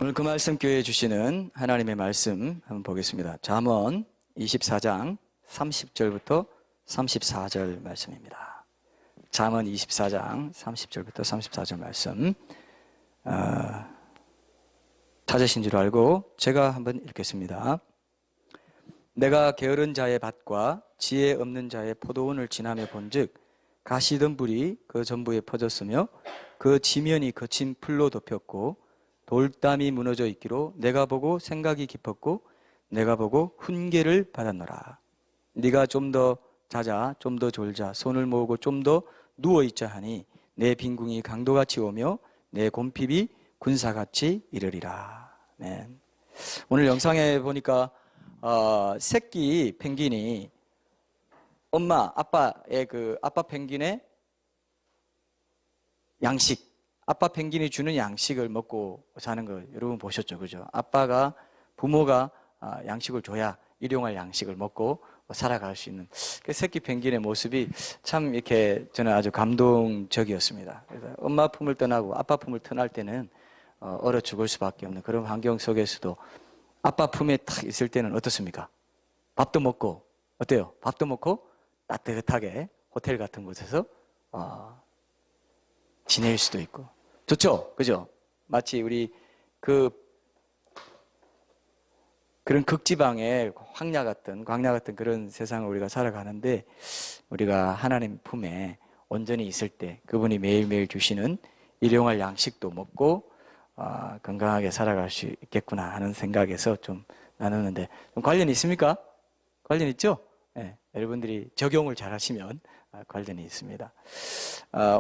오늘 그 말씀 교회에 주시는 하나님의 말씀 한번 보겠습니다. 잠언 24장 30절부터 34절 말씀입니다. 잠언 24장 30절부터 34절 말씀 찾으신 줄 알고 제가 한번 읽겠습니다. 내가 게으른 자의 밭과 지혜 없는 자의 포도원을 지나며 본즉 가시던 불이 그 전부에 퍼졌으며 그 지면이 거친 풀로 덮였고 돌담이 무너져 있기로 내가 보고 생각이 깊었고 내가 보고 훈계를 받았노라. 네가 좀 더 자자, 좀 더 졸자, 손을 모으고 좀 더 누워있자 하니 내 빈궁이 강도같이 오며 내 곰핍이 군사같이 이르리라. 네. 오늘 영상에 보니까 새끼 펭귄이 아빠의 아빠 펭귄의 양식, 아빠 펭귄이 주는 양식을 먹고 사는 거 여러분 보셨죠? 그죠? 부모가 양식을 줘야 일용할 양식을 먹고 살아갈 수 있는 그 새끼 펭귄의 모습이 참 이렇게 저는 아주 감동적이었습니다. 그래서 엄마 품을 떠나고 아빠 품을 떠날 때는 얼어 죽을 수밖에 없는 그런 환경 속에서도 아빠 품에 딱 있을 때는 어떻습니까? 밥도 먹고, 어때요? 밥도 먹고 따뜻하게 호텔 같은 곳에서 지낼 수도 있고. 좋죠? 그죠? 마치 우리 그런 극지방의 광야 같은 그런 세상을 우리가 살아가는데 우리가 하나님 품에 온전히 있을 때 그분이 매일매일 주시는 일용할 양식도 먹고 건강하게 살아갈 수 있겠구나 하는 생각에서 좀 나누는데 좀 관련이 있습니까? 관련 있죠? 네, 여러분들이 적용을 잘 하시면 관련이 있습니다.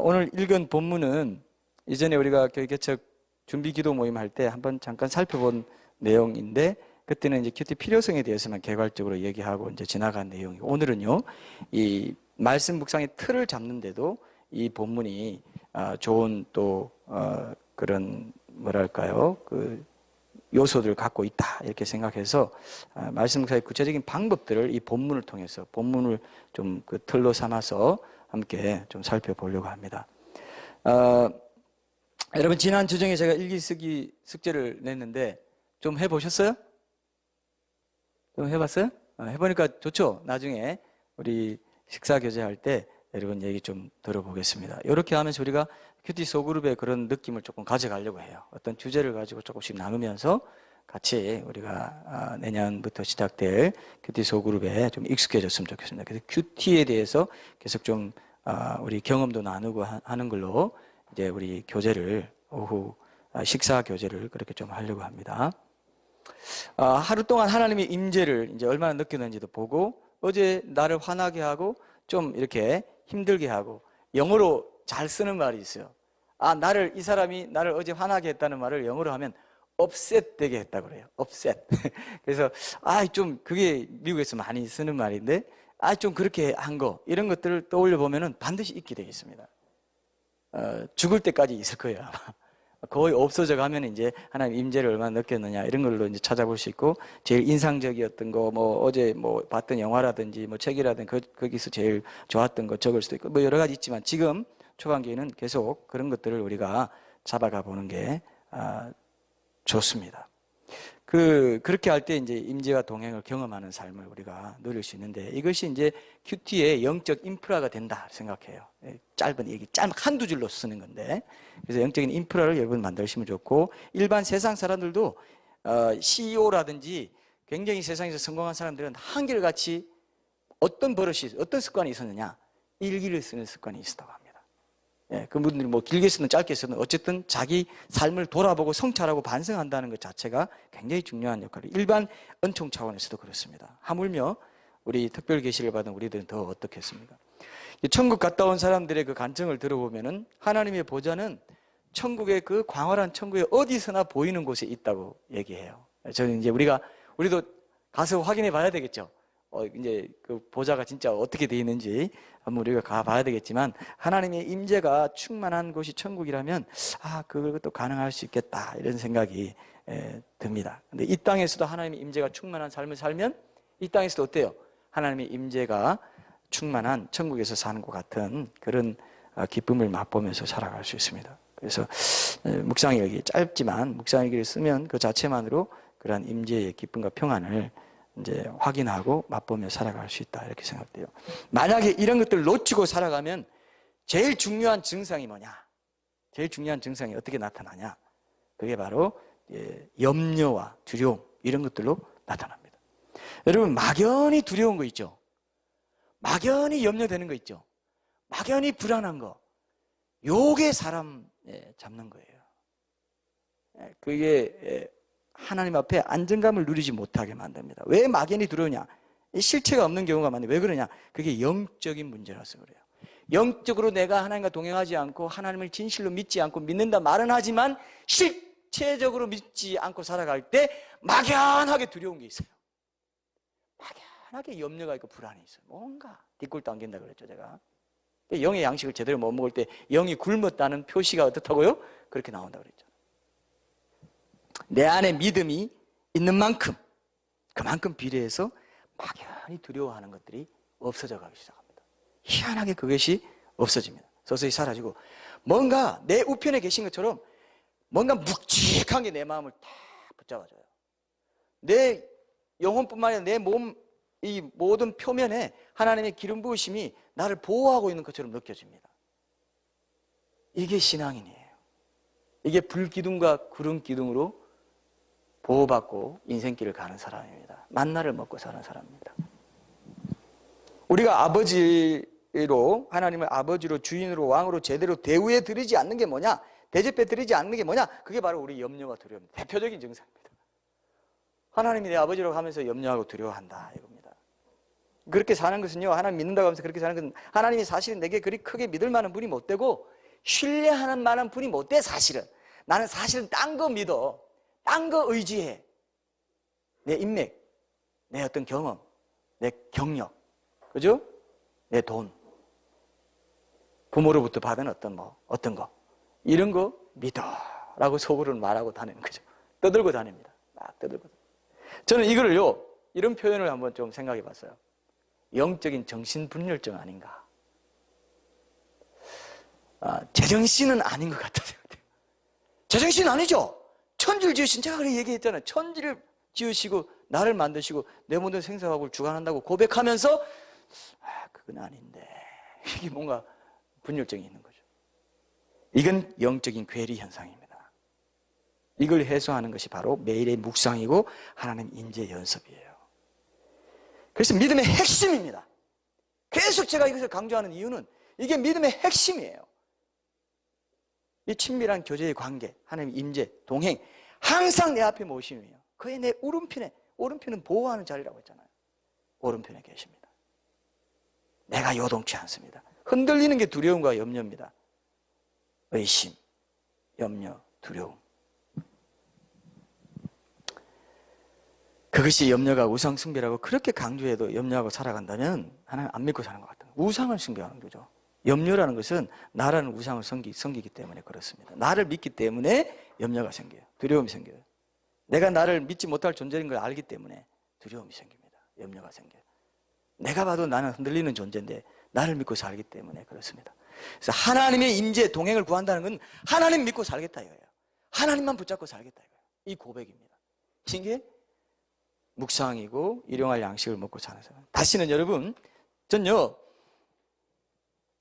오늘 읽은 본문은 이전에 우리가 교회 개척 준비 기도 모임 할 때 한번 잠깐 살펴본 내용인데 그때는 이제 큐티 필요성에 대해서만 개괄적으로 얘기하고 이제 지나간 내용이고 오늘은요, 이 말씀 묵상의 틀을 잡는데도 이 본문이 좋은 또 그런 뭐랄까요, 그 요소들을 갖고 있다 이렇게 생각해서 말씀 묵상의 구체적인 방법들을 이 본문을 통해서 본문을 좀 그 틀로 삼아서 함께 좀 살펴보려고 합니다. 여러분 지난 주중에 제가 일기쓰기 숙제를 냈는데 좀 해보셨어요? 좀 해봤어요? 해보니까 좋죠? 나중에 우리 식사 교제할 때 여러분 얘기 좀 들어보겠습니다. 이렇게 하면서 우리가 큐티 소그룹의 그런 느낌을 조금 가져가려고 해요. 어떤 주제를 가지고 조금씩 나누면서 같이 우리가 내년부터 시작될 큐티 소그룹에 좀 익숙해졌으면 좋겠습니다. 그래서 큐티에 대해서 계속 좀 우리 경험도 나누고 하는 걸로 이제 우리 교제를 오후 식사 교제를 그렇게 좀 하려고 합니다. 하루 동안 하나님의 임재를 이제 얼마나 느꼈는지도 보고 어제 나를 화나게 하고 좀 이렇게 힘들게 하고 영어로 잘 쓰는 말이 있어요. 이 사람이 나를 어제 화나게 했다는 말을 영어로 하면 upset 되게 했다고 그래요. upset. 그래서 좀 그게 미국에서 많이 쓰는 말인데 좀 그렇게 한 거 이런 것들을 떠올려 보면은 반드시 있게 되겠습니다. 죽을 때까지 있을 거예요, 아마. 거의 없어져 가면 이제 하나님 임재를 얼마나 느꼈느냐 이런 걸로 이제 찾아볼 수 있고 제일 인상적이었던 거 어제 봤던 영화라든지 책이라든지 거기서 제일 좋았던 거 적을 수도 있고 여러 가지 있지만 지금 초반기에는 계속 그런 것들을 우리가 잡아가 보는 게 좋습니다. 그렇게 할 때 이제 임재와 동행을 경험하는 삶을 우리가 누릴 수 있는데 이것이 이제 큐티의 영적 인프라가 된다 생각해요. 짧은 얘기, 한두 줄로 쓰는 건데. 그래서 영적인 인프라를 여러분 만드시면 좋고, 일반 세상 사람들도, CEO라든지 굉장히 세상에서 성공한 사람들은 한결같이 어떤 습관이 있었느냐? 일기를 쓰는 습관이 있었다고 합니다. 그분들이 길게 쓰든 짧게 쓰든 어쨌든 자기 삶을 돌아보고 성찰하고 반성한다는 것 자체가 굉장히 중요한 역할을 일반 은총 차원에서도 그렇습니다. 하물며 우리 특별 계시를 받은 우리들은 더 어떻겠습니까? 천국 갔다 온 사람들의 그 간증을 들어보면은 하나님의 보좌는 천국의 그 광활한 천국에 어디서나 보이는 곳에 있다고 얘기해요. 저는 이제 우리도 가서 확인해 봐야 되겠죠. 이제 그 보좌가 진짜 어떻게 돼 있는지 한번 우리가 가봐야 되겠지만 하나님의 임재가 충만한 곳이 천국이라면 그것도 가능할 수 있겠다 이런 생각이 듭니다. 근데 이 땅에서도 하나님의 임재가 충만한 삶을 살면 이 땅에서도 어때요? 하나님의 임재가 충만한 천국에서 사는 것 같은 그런 기쁨을 맛보면서 살아갈 수 있습니다. 그래서 묵상일기 짧지만 묵상일기를 쓰면 그 자체만으로 그러한 임재의 기쁨과 평안을 이제 확인하고 맛보며 살아갈 수 있다 이렇게 생각돼요. 만약에 이런 것들을 놓치고 살아가면 제일 중요한 증상이 뭐냐? 제일 중요한 증상이 어떻게 나타나냐? 그게 바로 염려와 두려움 이런 것들로 나타납니다. 여러분 막연히 두려운 거 있죠? 막연히 염려되는 거 있죠? 막연히 불안한 거 요게 사람 잡는 거예요. 그게 하나님 앞에 안정감을 누리지 못하게 만듭니다. 왜 막연히 두려우냐? 실체가 없는 경우가 많은데 왜 그러냐? 그게 영적인 문제라서 그래요. 영적으로 내가 하나님과 동행하지 않고 하나님을 진실로 믿지 않고 믿는다 말은 하지만 실체적으로 믿지 않고 살아갈 때 막연하게 두려운 게 있어요. 막연하게 염려가 있고 불안이 있어요. 뭔가 뒷골도 안긴다 그랬죠 제가. 영의 양식을 제대로 못 먹을 때 영이 굶었다는 표시가 어떻다고요? 그렇게 나온다고 그랬죠. 내 안에 믿음이 있는 만큼 그만큼 비례해서 막연히 두려워하는 것들이 없어져 가기 시작합니다. 희한하게 그것이 없어집니다. 서서히 사라지고 뭔가 내 우편에 계신 것처럼 뭔가 묵직한 게 내 마음을 다 붙잡아줘요. 내 영혼뿐만 아니라 내 몸 이 모든 표면에 하나님의 기름 부으심이 나를 보호하고 있는 것처럼 느껴집니다. 이게 신앙인이에요. 이게 불기둥과 구름기둥으로 보호받고 인생길을 가는 사람입니다. 만나를 먹고 사는 사람입니다. 우리가 아버지로 하나님을 아버지로 주인으로 왕으로 제대로 대우해 드리지 않는 게 뭐냐? 대접해 드리지 않는 게 뭐냐? 그게 바로 우리 염려와 두려움입니다. 대표적인 증상입니다. 하나님이 내 아버지라고 하면서 염려하고 두려워한다 이겁니다. 그렇게 사는 것은요, 하나님 믿는다고 하면서 그렇게 사는 것은 하나님이 사실은 내게 그리 크게 믿을 만한 분이 못 되고 신뢰하는 만한 분이 못 돼. 사실은 나는 사실은 딴 거 믿어, 딴 거 의지해. 내 인맥, 내 어떤 경험, 내 경력, 그죠? 내 돈, 부모로부터 받은 어떤 거 이런 거 믿어라고 속으로는 말하고 다니는 거죠. 떠들고 다닙니다. 막 떠들고. 저는 이거를요, 이런 표현을 한번 좀 생각해 봤어요. 영적인 정신분열증 아닌가? 제정신은 아닌 것 같아요. 제정신 아니죠? 천지를 지으신, 제가 그렇게 얘기했잖아요. 천지를 지으시고 나를 만드시고 내 모든 생사화복을 주관한다고 고백하면서 그건 아닌데 이게 뭔가 분열증이 있는 거죠. 이건 영적인 괴리 현상입니다. 이걸 해소하는 것이 바로 매일의 묵상이고 하나님 인재 연습이에요. 그래서 믿음의 핵심입니다. 계속 제가 이것을 강조하는 이유는 이게 믿음의 핵심이에요. 이 친밀한 교제의 관계, 하나님의 임재, 동행, 항상 내 앞에 모심이에요. 그의 내 오른편은 보호하는 자리라고 했잖아요. 오른편에 계십니다. 내가 요동치 않습니다. 흔들리는 게 두려움과 염려입니다. 의심, 염려, 두려움. 그것이 염려가 우상 숭배라고 그렇게 강조해도 염려하고 살아간다면 하나님 안 믿고 사는 것 같아요. 우상을 숭배하는 거죠. 염려라는 것은 나라는 우상을 섬기기 때문에 그렇습니다. 나를 믿기 때문에 염려가 생겨요. 두려움이 생겨요. 내가 나를 믿지 못할 존재인 걸 알기 때문에 두려움이 생깁니다. 염려가 생겨요. 내가 봐도 나는 흔들리는 존재인데 나를 믿고 살기 때문에 그렇습니다. 그래서 하나님의 임재 동행을 구한다는 건 하나님 믿고 살겠다 이거예요. 하나님만 붙잡고 살겠다 이거예요. 이 고백입니다. 이게 묵상이고 일용할 양식을 먹고 사는 사람. 다시는 여러분, 전요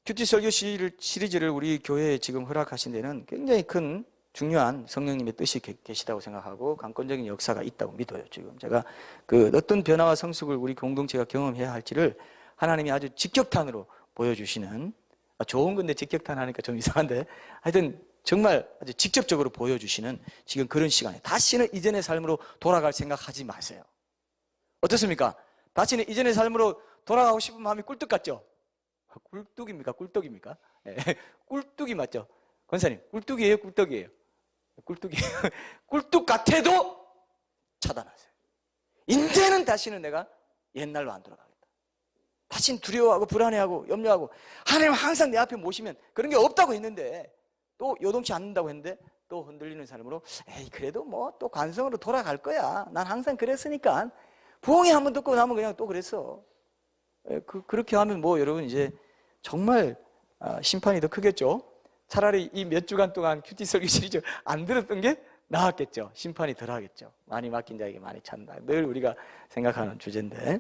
큐티 설교 시리즈를 우리 교회에 지금 허락하신 데는 굉장히 큰 중요한 성령님의 뜻이 계시다고 생각하고 강권적인 역사가 있다고 믿어요. 지금 제가 그 어떤 변화와 성숙을 우리 공동체가 경험해야 할지를 하나님이 아주 직격탄으로 보여주시는, 좋은 건데 직격탄 하니까 좀 이상한데 하여튼 정말 아주 직접적으로 보여주시는 지금 그런 시간에 다시는 이전의 삶으로 돌아갈 생각하지 마세요. 어떻습니까? 다시는 이전의 삶으로 돌아가고 싶은 마음이 꿀떡 같죠? 꿀뚝입니까? 꿀떡입니까? 네. 꿀뚝이 맞죠? 권사님, 꿀뚝이에요? 꿀떡이에요? 꿀뚝이에요. 꿀뚝 같아도 차단하세요. 이제는 다시는 내가 옛날로 안 돌아가겠다. 다시는 두려워하고 불안해하고 염려하고 하나님 항상 내 앞에 모시면 그런 게 없다고 했는데 또 요동치 않는다고 했는데 또 흔들리는 삶으로 에이 그래도 뭐 또 관성으로 돌아갈 거야. 난 항상 그랬으니까 부흥회 한번 듣고 나면 그냥 또 그랬어. 그렇게 하면 뭐 여러분 이제 정말 심판이 더 크겠죠. 차라리 이 몇 주간 동안 큐티 설교 시리즈 안 들었던 게 나았겠죠. 심판이 덜 하겠죠. 많이 맡긴 자에게 많이 찬다. 늘 우리가 생각하는 주제인데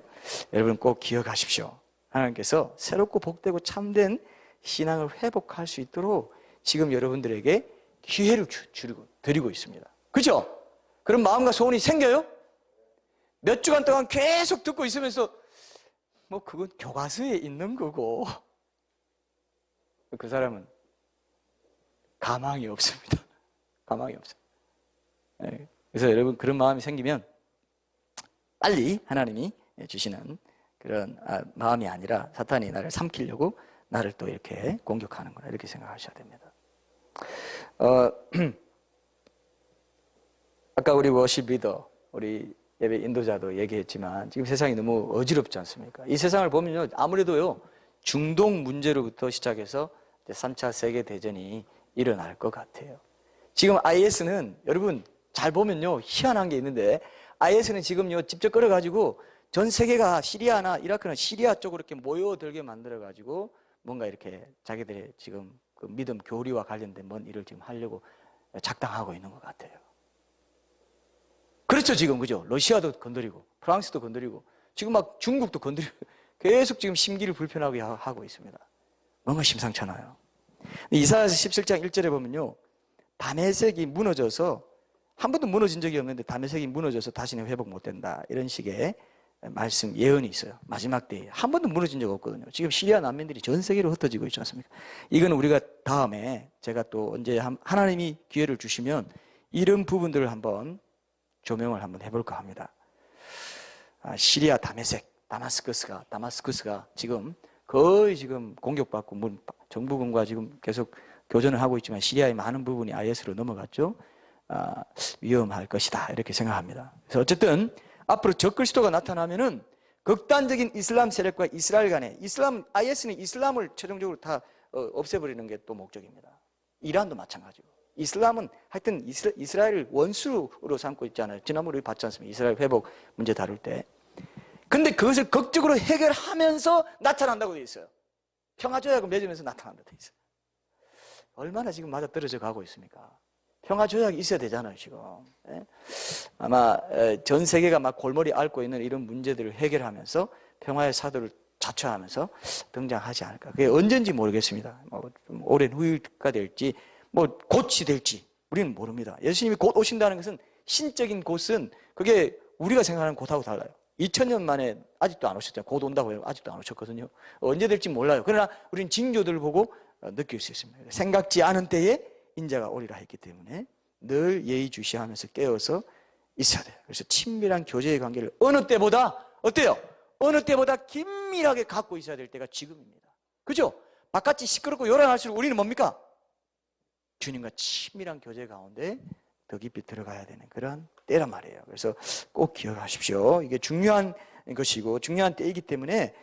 여러분 꼭 기억하십시오. 하나님께서 새롭고 복되고 참된 신앙을 회복할 수 있도록 지금 여러분들에게 기회를 드리고 있습니다. 그죠? 그런 마음과 소원이 생겨요? 몇 주간 동안 계속 듣고 있으면서 뭐 그건 교과서에 있는 거고 그 사람은 가망이 없습니다. 가망이 없어요. 그래서 여러분 그런 마음이 생기면 빨리 하나님이 주시는 그런 마음이 아니라 사탄이 나를 삼키려고 나를 또 이렇게 공격하는구나 이렇게 생각하셔야 됩니다. 아까 우리 워십 리더, 우리 예배 인도자도 얘기했지만 지금 세상이 너무 어지럽지 않습니까? 이 세상을 보면요 아무래도요 중동 문제로부터 시작해서 3차 세계대전이 일어날 것 같아요. 지금 IS는 여러분 잘 보면요 희한한 게 있는데 IS는 지금요 직접 끌어가지고 전 세계가 시리아나 이라크나 시리아 쪽으로 이렇게 모여들게 만들어가지고 뭔가 이렇게 자기들의 지금 그 믿음 교리와 관련된 뭔 일을 지금 하려고 작당하고 있는 것 같아요. 그렇죠 지금 그죠? 러시아도 건드리고 프랑스도 건드리고 지금 막 중국도 건드리고 계속 지금 심기를 불편하게 하고 있습니다. 뭔가 심상찮아요. 이사야서 17장 1절에 보면요 다메섹이 무너져서 한 번도 무너진 적이 없는데 다메섹이 무너져서 다시는 회복 못된다 이런 식의 말씀 예언이 있어요. 마지막 때에 한 번도 무너진 적 없거든요. 지금 시리아 난민들이 전 세계로 흩어지고 있지 않습니까? 이거는 우리가 다음에 제가 또 언제 하나님이 기회를 주시면 이런 부분들을 한번 조명을 한번 해볼까 합니다. 시리아 다마스커스가 지금 거의 지금 공격받고 정부군과 지금 계속 교전을 하고 있지만 시리아의 많은 부분이 IS로 넘어갔죠. 위험할 것이다 이렇게 생각합니다. 그래서 어쨌든 앞으로 적그리스도가 나타나면은 극단적인 이슬람 세력과 이스라엘 간에 IS는 이슬람을 최종적으로 다 없애버리는 게 또 목적입니다. 이란도 마찬가지고 이슬람은 하여튼 이스라엘을 원수로 삼고 있잖아요. 지난번에 우리 봤지 않습니까? 이스라엘 회복 문제 다룰 때. 근데 그것을 극적으로 해결하면서 나타난다고 돼 있어요. 평화조약을 맺으면서 나타난다고 돼 있어요. 얼마나 지금 맞아떨어져 가고 있습니까? 평화조약이 있어야 되잖아요 지금. 아마 전 세계가 막 골머리 앓고 있는 이런 문제들을 해결하면서 평화의 사도를 자처하면서 등장하지 않을까. 그게 언젠지 모르겠습니다. 좀 오랜 후가 될지 곧이 될지 우리는 모릅니다. 예수님이 곧 오신다는 것은 신적인 곧은 그게 우리가 생각하는 곧하고 달라요. 2000년 만에 아직도 안 오셨잖아요. 곧 온다고 해요. 아직도 안 오셨거든요. 언제 될지 몰라요. 그러나 우리는 징조들을 보고 느낄 수 있습니다. 생각지 않은 때에 인자가 오리라 했기 때문에 늘 예의주시하면서 깨어서 있어야 돼요. 그래서 친밀한 교제의 관계를 어느 때보다 어때요? 어느 때보다 긴밀하게 갖고 있어야 될 때가 지금입니다. 그죠? 바깥이 시끄럽고 요란할수록 우리는 뭡니까? 주님과 친밀한 교제 가운데 더 깊이 들어가야 되는 그런 때란 말이에요. 그래서 꼭 기억하십시오. 이게 중요한 것이고 중요한 때이기 때문에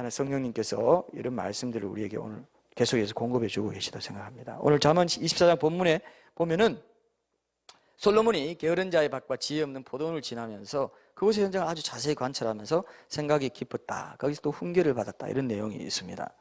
성령님께서 이런 말씀들을 우리에게 오늘 계속해서 공급해 주고 계시다 생각합니다. 오늘 잠언 24장 본문에 보면은 솔로몬이 게으른 자의 밭과 지혜 없는 포도원을 지나면서 그곳의 현장을 아주 자세히 관찰하면서 생각이 깊었다. 거기서 또 훈계를 받았다. 이런 내용이 있습니다.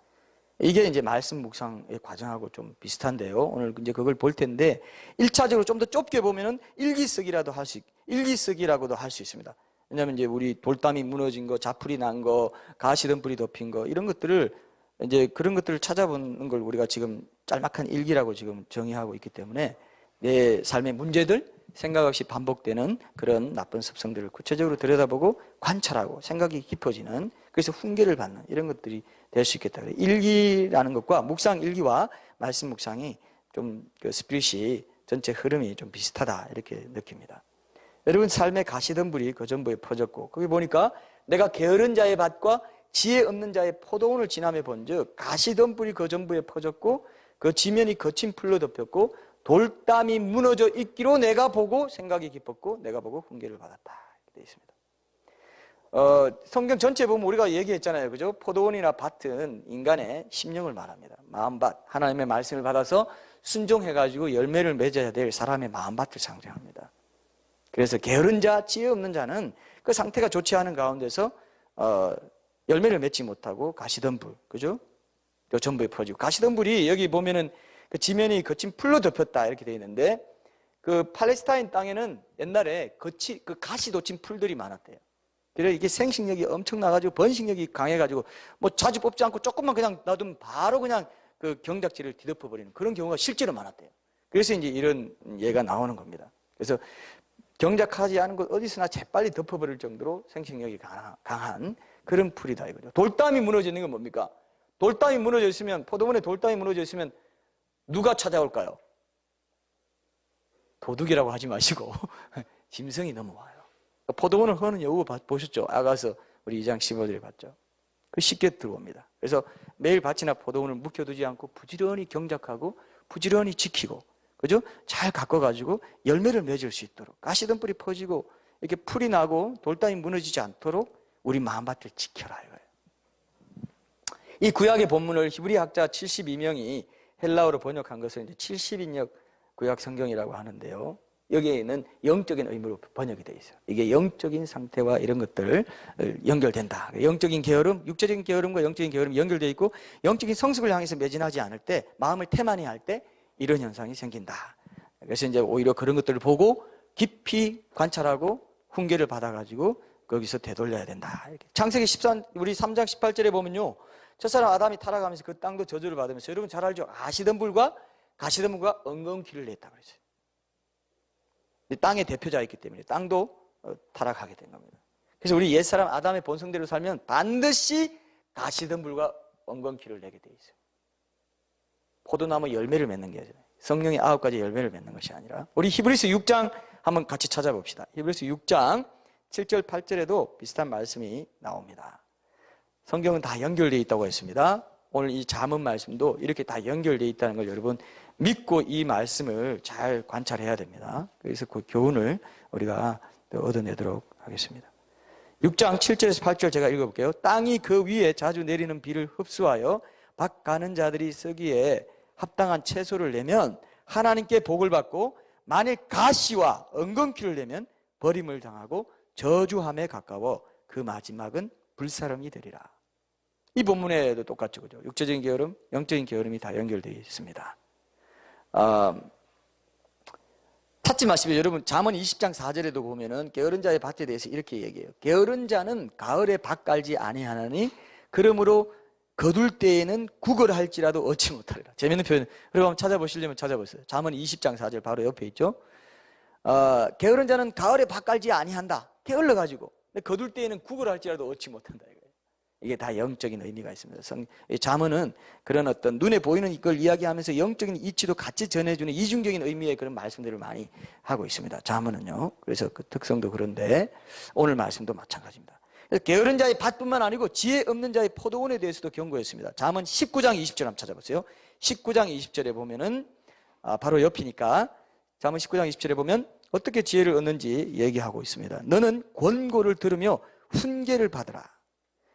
이게 이제 말씀 묵상의 과정하고 좀 비슷한데요. 오늘 이제 그걸 볼 텐데 1차적으로 좀 더 좁게 보면은 일기쓰기라고도 할 수 있습니다. 왜냐하면 이제 우리 돌담이 무너진 거, 자풀이 난 거, 가시덤불이 덮인 거 이런 것들을 이제 그런 것들을 찾아보는 걸 우리가 지금 짤막한 일기라고 지금 정의하고 있기 때문에 내 삶의 문제들, 생각 없이 반복되는 그런 나쁜 습성들을 구체적으로 들여다보고 관찰하고 생각이 깊어지는 그래서 훈계를 받는 이런 것들이 될 수 있겠다. 일기라는 것과 묵상 일기와 말씀 묵상이 좀 그 스피릿이 전체 흐름이 좀 비슷하다 이렇게 느낍니다. 여러분 삶의 가시덤불이 그 전부에 퍼졌고 거기 보니까 내가 게으른 자의 밭과 지혜 없는 자의 포도원을 지나며 본즉 가시덤불이 그 전부에 퍼졌고 그 지면이 거친 풀로 덮였고 돌담이 무너져 있기로 내가 보고 생각이 깊었고 내가 보고 훈계를 받았다 이렇게 되어 있습니다. 성경 전체에 보면 우리가 얘기했잖아요. 그죠? 포도원이나 밭은 인간의 심령을 말합니다. 마음밭, 하나님의 말씀을 받아서 순종해가지고 열매를 맺어야 될 사람의 마음밭을 상징합니다. 그래서 게으른 자, 지혜 없는 자는 그 상태가 좋지 않은 가운데서 열매를 맺지 못하고 가시덤불, 그죠? 요 전부에 퍼지고 가시덤불이 여기 보면은 그 지면이 거친 풀로 덮였다 이렇게 되어 있는데 그 팔레스타인 땅에는 옛날에 그 가시 돋친 풀들이 많았대요. 그래서 이게 생식력이 엄청나가지고 번식력이 강해가지고 뭐 자주 뽑지 않고 조금만 그냥 놔두면 바로 그냥 그 경작지를 뒤덮어버리는 그런 경우가 실제로 많았대요. 그래서 이제 이런 예가 나오는 겁니다. 그래서 경작하지 않은 곳 어디서나 재빨리 덮어버릴 정도로 생식력이 강한 그런 풀이다 이거죠. 돌담이 무너져 있는 건 뭡니까? 돌담이 무너져 있으면, 포도원에 돌담이 무너져 있으면 누가 찾아올까요? 도둑이라고 하지 마시고 짐승이 넘어와요. 포도원을 허는 여우 보셨죠? 아가서 우리 2장 15절에 봤죠. 그 쉽게 들어옵니다. 그래서 매일 밭이나 포도원을 묵혀두지 않고 부지런히 경작하고 부지런히 지키고, 그죠? 잘 가꿔가지고 열매를 맺을 수 있도록 가시덤불이 퍼지고 이렇게 풀이 나고 돌담이 무너지지 않도록 우리 마음밭을 지켜라 이거예요. 이 구약의 본문을 히브리 학자 72명이 헬라어로 번역한 것을 이제 70인역 구약 성경이라고 하는데요. 여기에는 영적인 의미로 번역이 되어 있어요. 이게 영적인 상태와 이런 것들 연결된다. 영적인 게으름, 육체적인 게으름과 영적인 게으름이 연결되어 있고 영적인 성숙을 향해서 매진하지 않을 때, 마음을 태만히 할 때 이런 현상이 생긴다. 그래서 이제 오히려 그런 것들을 보고 깊이 관찰하고 훈계를 받아가지고 거기서 되돌려야 된다. 이렇게. 창세기 13, 우리 3장 18절에 보면요. 첫사람 아담이 타락하면서 그 땅도 저주를 받으면서, 여러분 잘 알죠? 아시덤불과 가시덤불과 엉겅퀴를 냈다 그랬어요. 땅의 대표자였기 때문에 땅도 타락하게 된 겁니다. 그래서 우리 옛사람 아담의 본성대로 살면 반드시 가시덤불과 엉겅퀴를 내게 돼 있어요. 포도나무 열매를 맺는 게 아니라 성령의 9가지 열매를 맺는 것이 아니라, 우리 히브리서 6장 한번 같이 찾아봅시다. 히브리서 6장 7절 8절에도 비슷한 말씀이 나옵니다. 성경은 다 연결되어 있다고 했습니다. 오늘 이 잠언 말씀도 이렇게 다 연결되어 있다는 걸 여러분 믿고 이 말씀을 잘 관찰해야 됩니다. 그래서 그 교훈을 우리가 얻어내도록 하겠습니다. 6장 7절에서 8절 제가 읽어볼게요. 땅이 그 위에 자주 내리는 비를 흡수하여 밭 가는 자들이 쓰기에 합당한 채소를 내면 하나님께 복을 받고, 만일 가시와 엉겅퀴를 내면 버림을 당하고 저주함에 가까워 그 마지막은 불사름이 되리라. 이 본문에도 똑같죠, 그죠? 육체적인 게으름, 영적인 게으름이 다 연결되어 있습니다. 찾지 마시고, 여러분 잠언 20장 4절에도 보면은 게으른 자의 밭에 대해서 이렇게 얘기해요. 게으른 자는 가을에 밭 깔지 아니하나니 그러므로 거둘 때에는 구걸할지라도 얻지 못하리라. 재밌는 표현. 여러분 한번 찾아보시려면 찾아보세요. 잠언 20장 4절 바로 옆에 있죠. 게으른 자는 가을에 밭 깔지 아니한다. 게을러가지고. 근데 거둘 때에는 구걸할지라도 얻지 못한다. 이게 다 영적인 의미가 있습니다. 잠언은 그런 어떤 눈에 보이는 이걸 이야기하면서 영적인 이치도 같이 전해주는 이중적인 의미의 그런 말씀들을 많이 하고 있습니다. 잠언은요. 그래서 그 특성도 그런데 오늘 말씀도 마찬가지입니다. 그래서 게으른 자의 밭뿐만 아니고 지혜 없는 자의 포도원에 대해서도 경고했습니다. 잠언 19장 20절 한번 찾아보세요. 19장 20절에 보면은 바로 옆이니까 잠언 19장 20절에 보면 어떻게 지혜를 얻는지 얘기하고 있습니다. 너는 권고를 들으며 훈계를 받으라.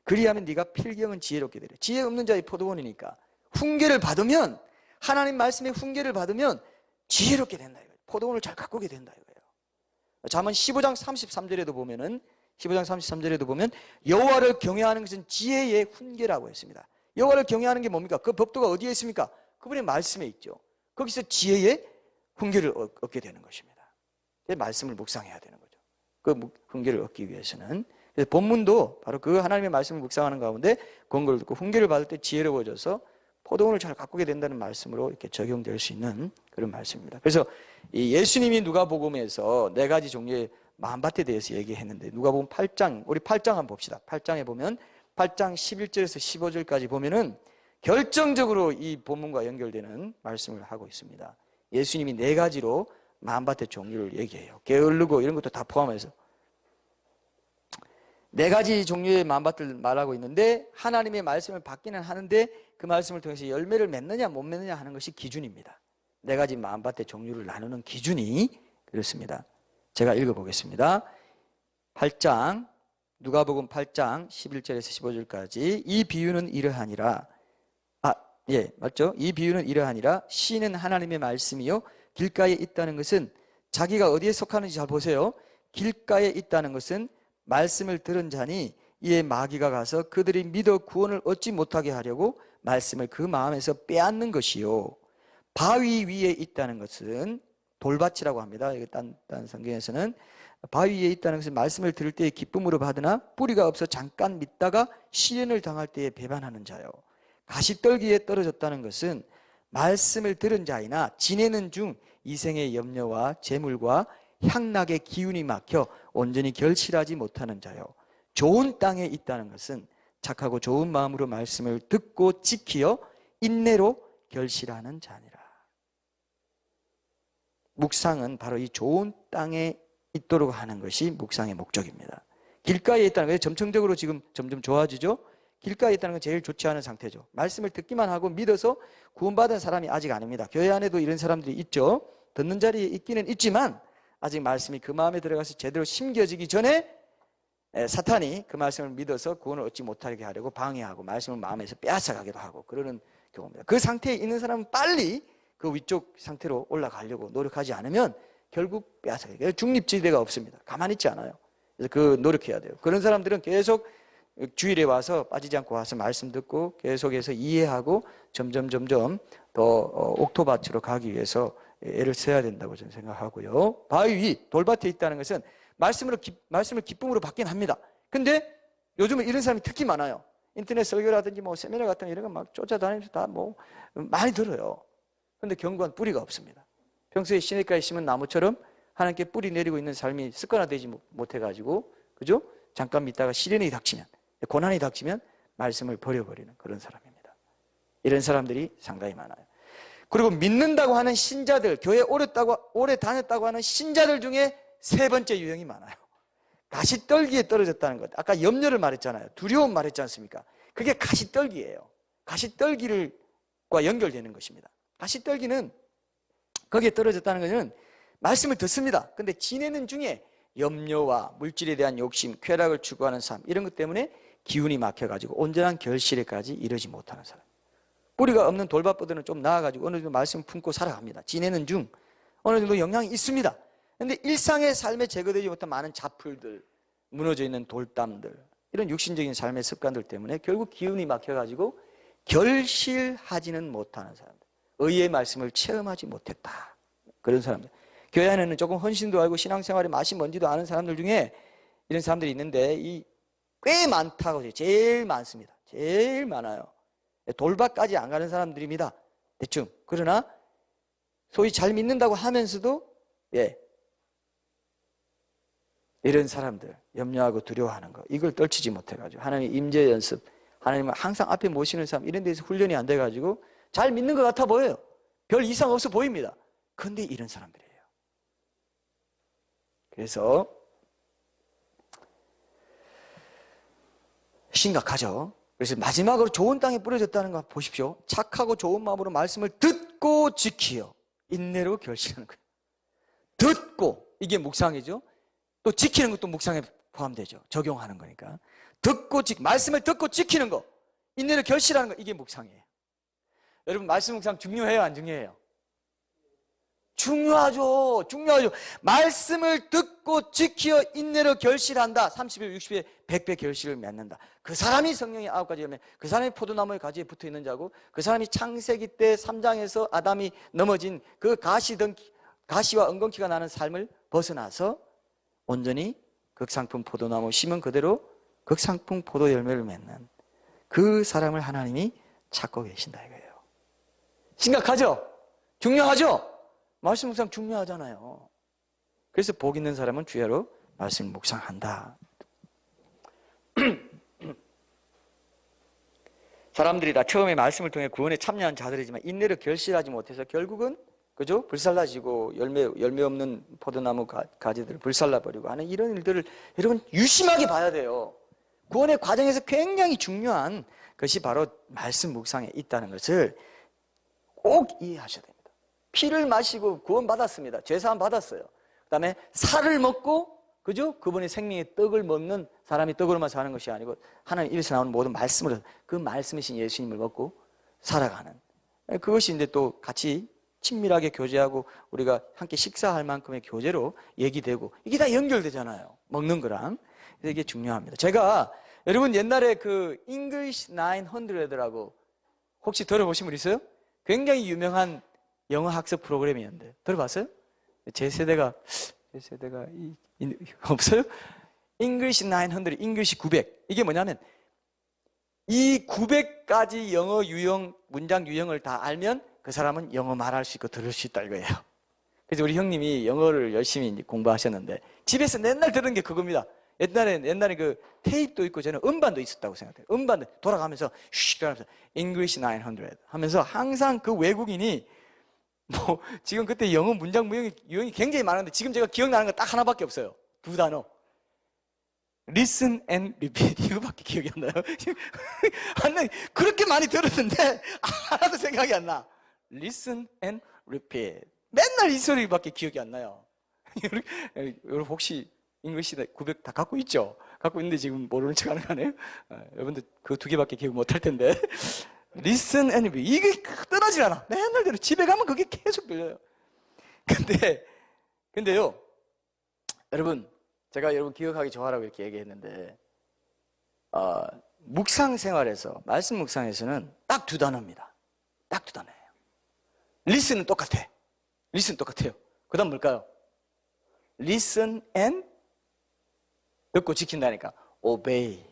그리하면 네가 필경은 지혜롭게 되리라. 지혜 없는 자의 포도원이니까 훈계를 받으면, 하나님 말씀의 훈계를 받으면 지혜롭게 된다 이거예요. 포도원을 잘 가꾸게 된다 이거예요. 잠언 15장 33절에도 보면은 15장 33절에도 보면 여호와를 경외하는 것은 지혜의 훈계라고 했습니다. 여호와를 경외하는 게 뭡니까? 그 법도가 어디에 있습니까? 그분의 말씀에 있죠. 거기서 지혜의 훈계를 얻게 되는 것입니다. 말씀을 묵상해야 되는 거죠. 그 훈계를 얻기 위해서는. 그래서 본문도 바로 그 하나님의 말씀을 묵상하는 가운데 권고를 듣고 훈계를 받을 때 지혜로워져서 포도원을 잘 가꾸게 된다는 말씀으로 이렇게 적용될 수 있는 그런 말씀입니다. 그래서 이 예수님이 누가복음에서 4가지 종류의 마음밭에 대해서 얘기했는데, 누가복음 8장, 우리 8장 한번 봅시다. 8장에 보면 8장 11절에서 15절까지 보면은 결정적으로 이 본문과 연결되는 말씀을 하고 있습니다. 예수님이 4가지로 마음밭의 종류를 얘기해요. 게으르고 이런 것도 다 포함해서 4가지 종류의 마음밭을 말하고 있는데, 하나님의 말씀을 받기는 하는데 그 말씀을 통해서 열매를 맺느냐 못 맺느냐 하는 것이 기준입니다. 4가지 마음밭의 종류를 나누는 기준이 그렇습니다. 제가 읽어보겠습니다. 8장, 누가복음 8장 11절에서 15절까지. 이 비유는 이러하니라. 맞죠? 이 비유는 이러하니라. 씨는 하나님의 말씀이요 길가에 있다는 것은, 자기가 어디에 속하는지 잘 보세요. 길가에 있다는 것은 말씀을 들은 자니 이에 마귀가 가서 그들이 믿어 구원을 얻지 못하게 하려고 말씀을 그 마음에서 빼앗는 것이요, 바위 위에 있다는 것은 돌밭이라고 합니다. 이거 딴 성경에서는 바위 위에 있다는 것은 말씀을 들을 때에 기쁨으로 받으나 뿌리가 없어 잠깐 믿다가 시련을 당할 때에 배반하는 자요. 가시떨기에 떨어졌다는 것은 말씀을 들은 자이나 지내는 중 이생의 염려와 재물과 향락의 기운이 막혀 온전히 결실하지 못하는 자요. 좋은 땅에 있다는 것은 착하고 좋은 마음으로 말씀을 듣고 지키어 인내로 결실하는 자니라. 묵상은 바로 이 좋은 땅에 있도록 하는 것이 묵상의 목적입니다. 길가에 있다는 것은 점층적으로 지금 점점 좋아지죠. 길가에 있다는 건 제일 좋지 않은 상태죠. 말씀을 듣기만 하고 믿어서 구원받은 사람이 아직 아닙니다. 교회 안에도 이런 사람들이 있죠. 듣는 자리에 있기는 있지만 아직 말씀이 그 마음에 들어가서 제대로 심겨지기 전에 사탄이 그 말씀을 믿어서 구원을 얻지 못하게 하려고 방해하고 말씀을 마음에서 빼앗아가기도 하고 그러는 경우입니다. 그 상태에 있는 사람은 빨리 그 위쪽 상태로 올라가려고 노력하지 않으면 결국 빼앗아가게 돼요. 중립지대가 없습니다. 가만히 있지 않아요. 그래서 그 노력해야 돼요. 그런 사람들은 계속 주일에 와서 빠지지 않고 와서 말씀 듣고 계속해서 이해하고 점점 더 옥토밭으로 가기 위해서 애를 써야 된다고 저는 생각하고요. 바위 위 돌밭에 있다는 것은 말씀을 기쁨으로 받긴 합니다. 근데 요즘은 이런 사람이 특히 많아요. 인터넷 설교라든지 뭐 세미나 같은 이런 거 막 쫓아다니면서 다 뭐 많이 들어요. 근데 견고한 뿌리가 없습니다. 평소에 시냇가에 심은 나무처럼 하나님께 뿌리 내리고 있는 삶이 습관화되지 못해가지고 그죠? 잠깐 믿다가 시련이 닥치면 고난이 닥치면 말씀을 버려버리는 그런 사람입니다. 이런 사람들이 상당히 많아요. 그리고 믿는다고 하는 신자들, 교회 오래 다녔다고 하는 신자들 중에 세 번째 유형이 많아요. 가시떨기에 떨어졌다는 것. 아까 염려를 말했잖아요. 두려움 말했지 않습니까? 그게 가시떨기예요. 가시떨기과 연결되는 것입니다. 가시떨기는 거기에 떨어졌다는 것은 말씀을 듣습니다. 근데 지내는 중에 염려와 물질에 대한 욕심, 쾌락을 추구하는 삶 이런 것 때문에 기운이 막혀가지고 온전한 결실에까지 이르지 못하는 사람. 뿌리가 없는 돌밭보다는 좀 나아가지고 어느 정도 말씀을 품고 살아갑니다. 지내는 중 어느 정도 영향이 있습니다. 그런데 일상의 삶에 제거되지 못한 많은 잡풀들, 무너져 있는 돌담들 이런 육신적인 삶의 습관들 때문에 결국 기운이 막혀가지고 결실하지는 못하는 사람들. 의의 말씀을 체험하지 못했다. 그런 사람들. 교회 안에는 조금 헌신도 알고 신앙생활의 맛이 뭔지도 아는 사람들 중에 이런 사람들이 있는데 꽤 많다고. 제일 많습니다. 제일 많아요. 돌밭까지 안 가는 사람들입니다. 대충. 그러나 소위 잘 믿는다고 하면서도 이런 사람들 염려하고 두려워하는 거 이걸 떨치지 못해가지고 하나님 임재 연습 하나님을 항상 앞에 모시는 사람 이런 데서 훈련이 안 돼가지고 잘 믿는 것 같아 보여요. 별 이상 없어 보입니다. 그런데 이런 사람들이에요. 그래서 심각하죠. 그래서 마지막으로 좋은 땅에 뿌려졌다는 거 보십시오. 착하고 좋은 마음으로 말씀을 듣고 지키어 인내로 결실하는 거예요. 듣고 이게 묵상이죠. 또 지키는 것도 묵상에 포함되죠. 적용하는 거니까. 말씀을 듣고 지키는 거 인내로 결실하는 거 이게 묵상이에요. 여러분 말씀 묵상 중요해요? 안 중요해요? 중요하죠. 말씀을 듣고 지키어 인내로 결실한다. 30일, 60일, 100배 결실을 맺는다. 그 사람이 성령의 9가지 열매, 그 사람이 포도나무의 가지에 붙어있는 자고 그 사람이 창세기 때 3장에서 아담이 넘어진 그 가시와 엉겅퀴가 나는 삶을 벗어나서 온전히 극상품 포도나무 심은 그대로 극상품 포도 열매를 맺는 그 사람을 하나님이 찾고 계신다 이거예요. 심각하죠? 중요하죠? 말씀 묵상 중요하잖아요. 그래서 복 있는 사람은 주야로 말씀 묵상한다. 사람들이 다 처음에 말씀을 통해 구원에 참여한 자들이지만 인내를 결실하지 못해서 결국은 그죠? 불살라지고 열매 없는 포도나무 가지들을 불살라버리고 하는 이런 일들을 여러분 유심하게 봐야 돼요. 구원의 과정에서 굉장히 중요한 것이 바로 말씀 묵상에 있다는 것을 꼭 이해하셔야 됩니다. 피를 마시고 구원받았습니다. 죄사함 받았어요. 그 다음에 살을 먹고 그죠? 그분의 생명의 떡을 먹는 사람이 떡으로만 사는 것이 아니고 하나님 입에서 나오는 모든 말씀으로 그 말씀이신 예수님을 먹고 살아가는 그것이 이제 또 같이 친밀하게 교제하고 우리가 함께 식사할 만큼의 교제로 얘기되고 이게 다 연결되잖아요. 먹는 거랑. 그래서 이게 중요합니다. 제가 여러분 옛날에 그 English 900라고 혹시 들어보신 분 있어요? 굉장히 유명한 영어 학습 프로그램이었는데 들어봤어요? 제 세대가 없어요? English 900, English 900. 이게 뭐냐면 이 900가지 영어 유형, 문장 유형을 다 알면 그 사람은 영어 말할 수 있고 들을 수 있다 이거예요. 그래서 우리 형님이 영어를 열심히 이제 공부하셨는데 집에서 맨날 들은 게 그겁니다. 옛날에 그 테이프도 있고 저는 음반도 있었다고 생각해요. 음반도 돌아가면서 돌아가면서 English 900 하면서 항상 그 외국인이 뭐 지금 그때 영어 문장 유형이 굉장히 많은데 지금 제가 기억나는 건 딱 하나밖에 없어요. 두 단어. Listen and repeat 이거밖에 기억이 안 나요. 아니 그렇게 많이 들었는데 하나도 생각이 안 나. Listen and repeat. 맨날 이 소리밖에 기억이 안 나요. 여러분 혹시 잉글리시 900 다 갖고 있죠? 갖고 있는데 지금 모르는 척 하는 거 아니에요? 여러분들 그 두 개밖에 기억 못 할 텐데. Listen and repeat. 이게 떠나질 않아. 맨날 들어. 집에 가면 그게 계속 들려요. 근데요, 여러분, 제가 여러분 기억하기 좋아라고 이렇게 얘기했는데, 묵상 생활에서, 말씀 묵상에서는 딱 두 단어입니다. 딱 두 단어예요. listen은 똑같아. listen 똑같아요. 그 다음 뭘까요? listen and 듣고 지킨다니까 obey.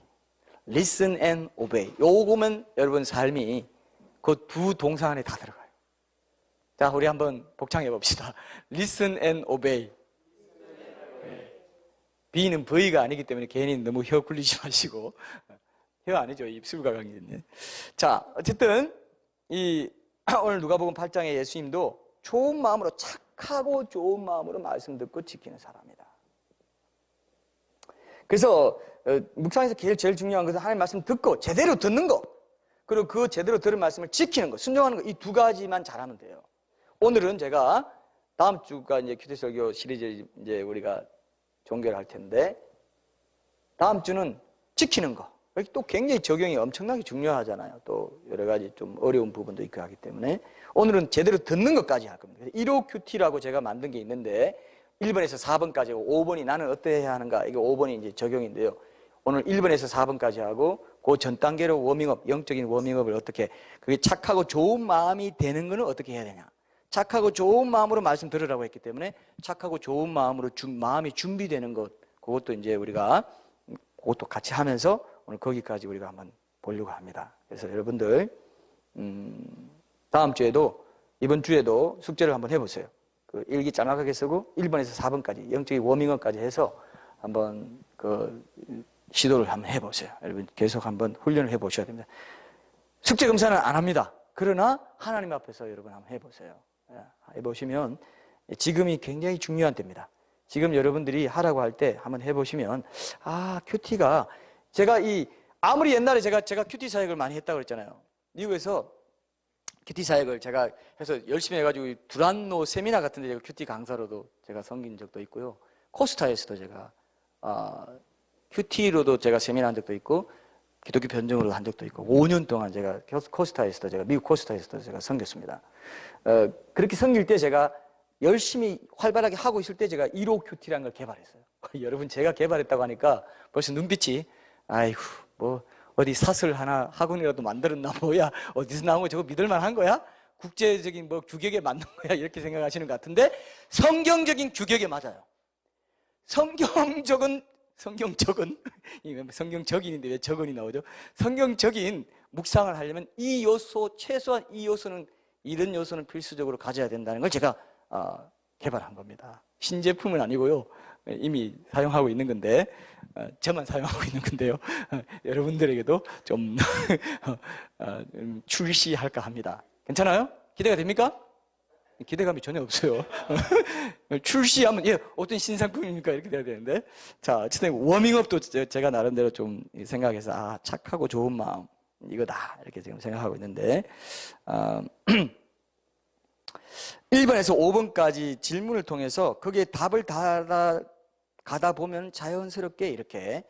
listen and obey. 요거면 여러분 삶이 그 두 동사 안에 다 들어가요. 자, 우리 한번 복창해 봅시다. listen and obey. B는 V가 아니기 때문에 괜히 너무 혀 굴리지 마시고. 혀 아니죠. 입술과 강의인데. 자, 어쨌든 오늘 누가복음 8장에 예수님도 좋은 마음으로 착하고 좋은 마음으로 말씀 듣고 지키는 사람이다. 그래서 묵상에서 제일 중요한 것은 하나님 말씀 듣고 제대로 듣는 거, 그리고 그 제대로 들은 말씀을 지키는 거, 순종하는 거, 이 두 가지만 잘하면 돼요. 오늘은 제가 다음 주가 이제 큐티 설교 시리즈 이제 우리가 종결을 할 텐데, 다음 주는 지키는 거. 여기 또 굉장히 적용이 엄청나게 중요하잖아요. 또 여러 가지 좀 어려운 부분도 있고 하기 때문에 오늘은 제대로 듣는 것까지 할 겁니다. 1호 큐티라고 제가 만든 게 있는데 1번에서 4번까지 하고 5번이 나는 어떻게 해야 하는가, 이게 5번이 이제 적용인데요. 오늘 1번에서 4번까지 하고 그 전 단계로 워밍업, 영적인 워밍업을 어떻게, 그게 착하고 좋은 마음이 되는 거는 어떻게 해야 되냐. 착하고 좋은 마음으로 말씀 들으라고 했기 때문에 착하고 좋은 마음으로 마음이 준비되는 것, 그것도 이제 우리가 그것도 같이 하면서 오늘 거기까지 우리가 한번 보려고 합니다. 그래서 여러분들 다음 주에도, 이번 주에도 숙제를 한번 해보세요. 그 일기 짤막하게 쓰고 1번에서 4번까지 영적인 워밍업까지 해서 한번 그 시도를 한번 해보세요. 여러분 계속 한번 훈련을 해보셔야 됩니다. 숙제 검사는 안 합니다. 그러나 하나님 앞에서 여러분 한번 해보세요. 해보시면 지금이 굉장히 중요한 때입니다. 지금 여러분들이 하라고 할 때 한번 해보시면, 큐티가, 제가 아무리 옛날에 제가 큐티 사역을 많이 했다고 그랬잖아요. 미국에서 큐티 사역을 제가 해서 열심히 해가지고 두란노 세미나 같은 데 제가 큐티 강사로도 제가 섬긴 적도 있고요. 코스타에서도 제가 큐티로도 제가 세미나 한 적도 있고 기독교 변증으로 한 적도 있고 5년 동안 제가 코스타에서도, 제가 미국 코스타에서도 제가 섬겼습니다. 그렇게 섬길 때 제가 열심히 활발하게 하고 있을 때 제가 1호 큐티라는 걸 개발했어요. 여러분 제가 개발했다고 하니까 벌써 눈빛이, 아이고 뭐 어디 사설 하나 학원이라도 만들었나, 뭐야 어디서 나온 거, 저거 믿을만한 거야? 국제적인 뭐 규격에 맞는 거야? 이렇게 생각하시는 것 같은데 성경적인 규격에 맞아요. 성경적인인데 왜 적은이 나오죠? 성경적인 묵상을 하려면 이 요소, 최소한 이 요소는, 이런 요소는 필수적으로 가져야 된다는 걸 제가 개발한 겁니다. 신제품은 아니고요. 이미 사용하고 있는 건데, 저만 사용하고 있는 건데요. 여러분들에게도 좀 출시할까 합니다. 괜찮아요? 기대가 됩니까? 기대감이 전혀 없어요. 출시하면, 어떤 신상품입니까? 이렇게 돼야 되는데. 자, 어쨌든 워밍업도 제가 나름대로 좀 생각해서, 착하고 좋은 마음, 이거다. 이렇게 지금 생각하고 있는데, 1번에서 5번까지 질문을 통해서 거기에 답을 가다 보면 자연스럽게 이렇게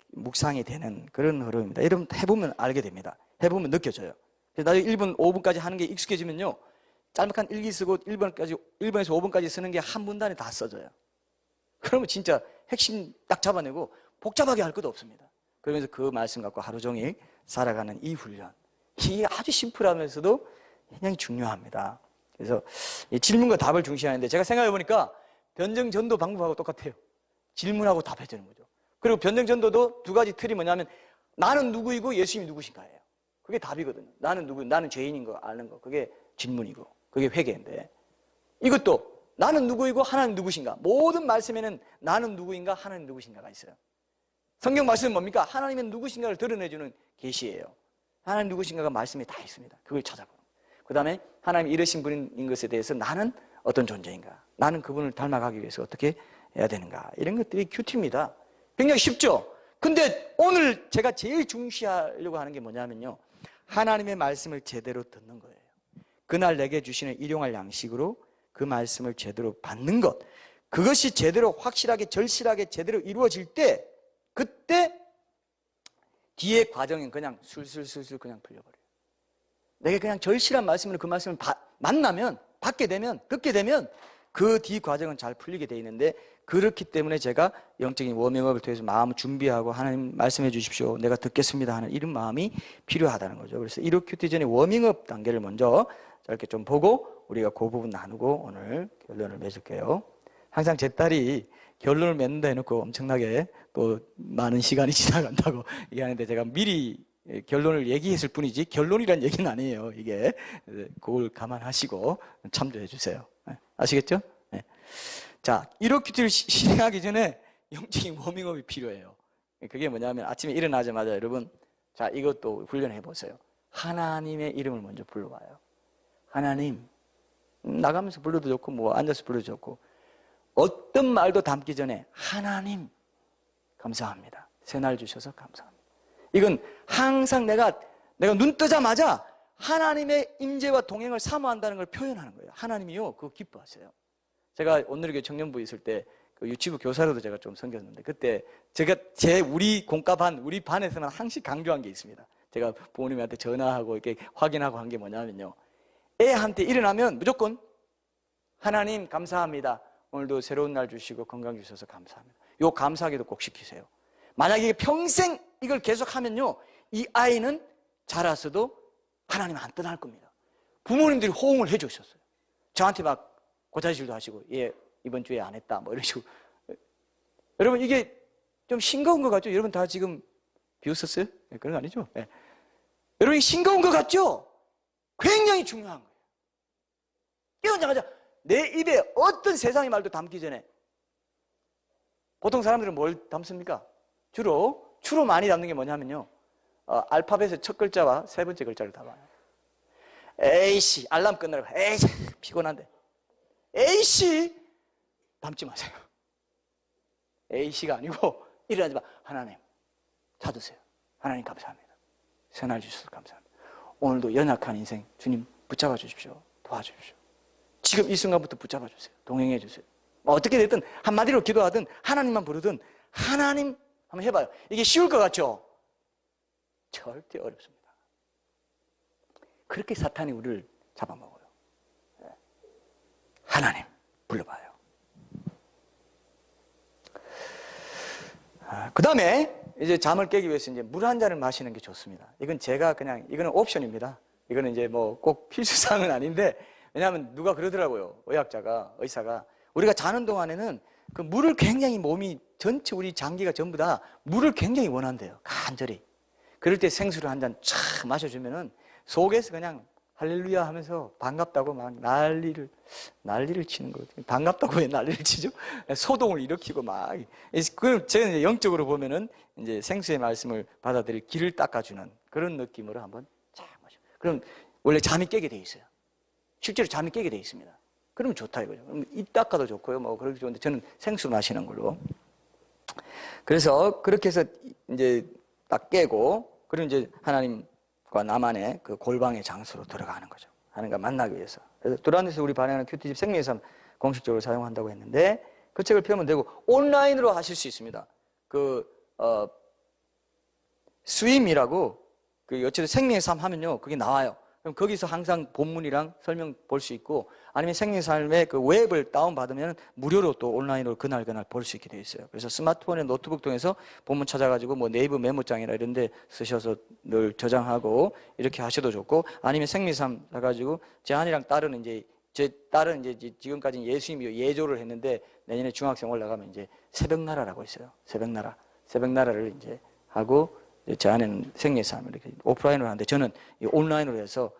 묵상이 되는 그런 흐름입니다. 여러분 해보면 알게 됩니다. 해보면 느껴져요. 그래서 나중에 1번, 5번까지 하는 게 익숙해지면요, 짤막한 일기 쓰고 1번에서 5번까지 쓰는 게 한 문단에 다 써져요. 그러면 진짜 핵심 딱 잡아내고 복잡하게 할 것도 없습니다. 그러면서 그 말씀 갖고 하루 종일 살아가는 이 훈련, 이게 아주 심플하면서도 굉장히 중요합니다. 그래서 이 질문과 답을 중시하는데 제가 생각해 보니까 변증 전도 방법하고 똑같아요. 질문하고 답해 주는 거죠. 그리고 변증 전도도 두 가지 틀이 뭐냐면 나는 누구이고 예수님이 누구신가예요. 그게 답이거든요. 나는 누구, 나는 죄인인 거 아는 거. 그게 질문이고 그게 회개인데 이것도 나는 누구이고 하나님 누구신가. 모든 말씀에는 나는 누구인가 하나님 누구신가가 있어요. 성경 말씀은 뭡니까? 하나님의 누구신가를 드러내주는 계시예요. 하나님 누구신가가 말씀에 다 있습니다. 그걸 찾아보는. 그 다음에 하나님이 이러신 분인 것에 대해서 나는 어떤 존재인가? 나는 그분을 닮아가기 위해서 어떻게 해야 되는가? 이런 것들이 큐티입니다. 굉장히 쉽죠? 근데 오늘 제가 제일 중시하려고 하는 게 뭐냐면요. 하나님의 말씀을 제대로 듣는 거예요. 그날 내게 주시는 일용할 양식으로 그 말씀을 제대로 받는 것. 그것이 제대로 확실하게 절실하게 제대로 이루어질 때 그때 뒤의 과정은 그냥 술술술술 그냥 풀려버려요. 내가 그냥 절실한 말씀으로 그 말씀을 만나면 받게 되면 듣게 되면 그 뒤 과정은 잘 풀리게 돼 있는데 그렇기 때문에 제가 영적인 워밍업을 통해서 마음을 준비하고 하나님 말씀해 주십시오. 내가 듣겠습니다 하는 이런 마음이 필요하다는 거죠. 그래서 1호 큐티 전에 워밍업 단계를 먼저 이렇게 좀 보고 우리가 그 부분 나누고 오늘 결론을 맺을게요. 항상 제 딸이 결론을 맺는다 해놓고 엄청나게 또 많은 시간이 지나간다고 얘기하는데 제가 미리 결론을 얘기했을 뿐이지 결론이란 얘기는 아니에요. 이게 그걸 감안하시고 참조해 주세요. 아시겠죠? 네. 자, 1호 큐티를 실행하기 전에 영적인 워밍업이 필요해요. 그게 뭐냐면 아침에 일어나자마자 여러분 자 이것도 훈련해 보세요. 하나님의 이름을 먼저 불러봐요. 하나님 나가면서 불러도 좋고 뭐 앉아서 불러도 좋고 어떤 말도 담기 전에 하나님 감사합니다. 새날 주셔서 감사합니다. 이건 항상 내가 눈 뜨자마자 하나님의 임재와 동행을 사모한다는 걸 표현하는 거예요. 하나님이요 그거 기뻐하세요. 제가 오늘의 청년부에 있을 때 그 유치부 교사로도 제가 좀 섬겼는데 그때 제가 우리 공과반 우리 반에서는 항상 강조한 게 있습니다. 제가 부모님한테 전화하고 이렇게 확인하고 한 게 뭐냐면요. 애한테 일어나면 무조건 하나님 감사합니다. 오늘도 새로운 날 주시고 건강 주셔서 감사합니다. 요 감사하기도 꼭 시키세요. 만약에 평생 이걸 계속하면요. 이 아이는 자라서도 하나님 안 떠날 겁니다. 부모님들이 호응을 해 주셨어요. 저한테 막 고자질도 하시고 예 이번 주에 안 했다 뭐 이런 식으로. 여러분 이게 좀 싱거운 것 같죠? 여러분 다 지금 비웃었어요? 네, 그런 거 아니죠? 네. 여러분 싱거운 것 같죠? 굉장히 중요한 거예요. 깨어나자마자 내 입에 어떤 세상의 말도 담기 전에 보통 사람들은 뭘 담습니까? 주로 많이 담는 게 뭐냐면요. 알파벳의 첫 글자와 세 번째 글자를 담아요. 에이씨 알람 끝나고 에이씨 피곤한데 에이씨 담지 마세요. 에이씨가 아니고 일어나지 마. 하나님 찾으세요. 하나님 감사합니다. 새날 주셔서 감사합니다. 오늘도 연약한 인생 주님 붙잡아 주십시오. 도와주십시오. 지금 이 순간부터 붙잡아 주세요. 동행해 주세요. 어떻게 됐든 한마디로 기도하든 하나님만 부르든 하나님 한번 해봐요. 이게 쉬울 것 같죠? 절대 어렵습니다. 그렇게 사탄이 우리를 잡아먹어요. 하나님 불러봐요. 그 다음에 이제 잠을 깨기 위해서 이제 물 한 잔을 마시는 게 좋습니다. 이건 제가 그냥 이거는 옵션입니다. 이거는 이제 뭐 꼭 필수사항은 아닌데 왜냐하면 누가 그러더라고요. 의사가 우리가 자는 동안에는 그 물을 굉장히 몸이 전체 우리 장기가 전부 다 물을 굉장히 원한대요. 간절히. 그럴 때 생수를 한 잔 촥 마셔주면은 속에서 그냥 할렐루야 하면서 반갑다고 막 난리를 치는 거거든요. 반갑다고 왜 난리를 치죠? 소동을 일으키고 막. 그럼 제가 이제 영적으로 보면은 이제 생수의 말씀을 받아들일 길을 닦아주는 그런 느낌으로 한번 쫙 마셔. 그럼 원래 잠이 깨게 돼 있어요. 실제로 잠이 깨게 돼 있습니다. 그러면 좋다 이거죠. 그럼 입 닦아도 좋고요. 뭐 그렇게 좋은데 저는 생수 마시는 걸로. 그래서 그렇게 해서 이제 딱 깨고 그리고 이제 하나님과 나만의 그 골방의 장소로 들어가는 거죠. 하나님과 만나기 위해서. 그래서 두란노스 우리 반응하는 큐티집 생명의 삶 공식적으로 사용한다고 했는데 그 책을 펴면 되고 온라인으로 하실 수 있습니다. 스윕이라고 그 어쨌든 생명의 삶 하면요 그게 나와요. 그럼 거기서 항상 본문이랑 설명 볼 수 있고 아니면 생명의 삶의 그 웹을 다운받으면 무료로 또 온라인으로 그날 볼 수 있게 되어 있어요. 그래서 스마트폰에 노트북 통해서 본문 찾아가지고 뭐 네이버 메모장이나 이런 데 쓰셔서 늘 저장하고 이렇게 하셔도 좋고 아니면 생명의 삶 해가지고 제 아내랑 딸은 이제 제 딸은 이제 지금까지는 예수님이 예조를 했는데 내년에 중학생 올라가면 이제 새벽나라라고 있어요. 새벽나라를 이제 하고 제 아내는 생리삼을 이렇게 오프라인으로 하는데 저는 온라인으로 해서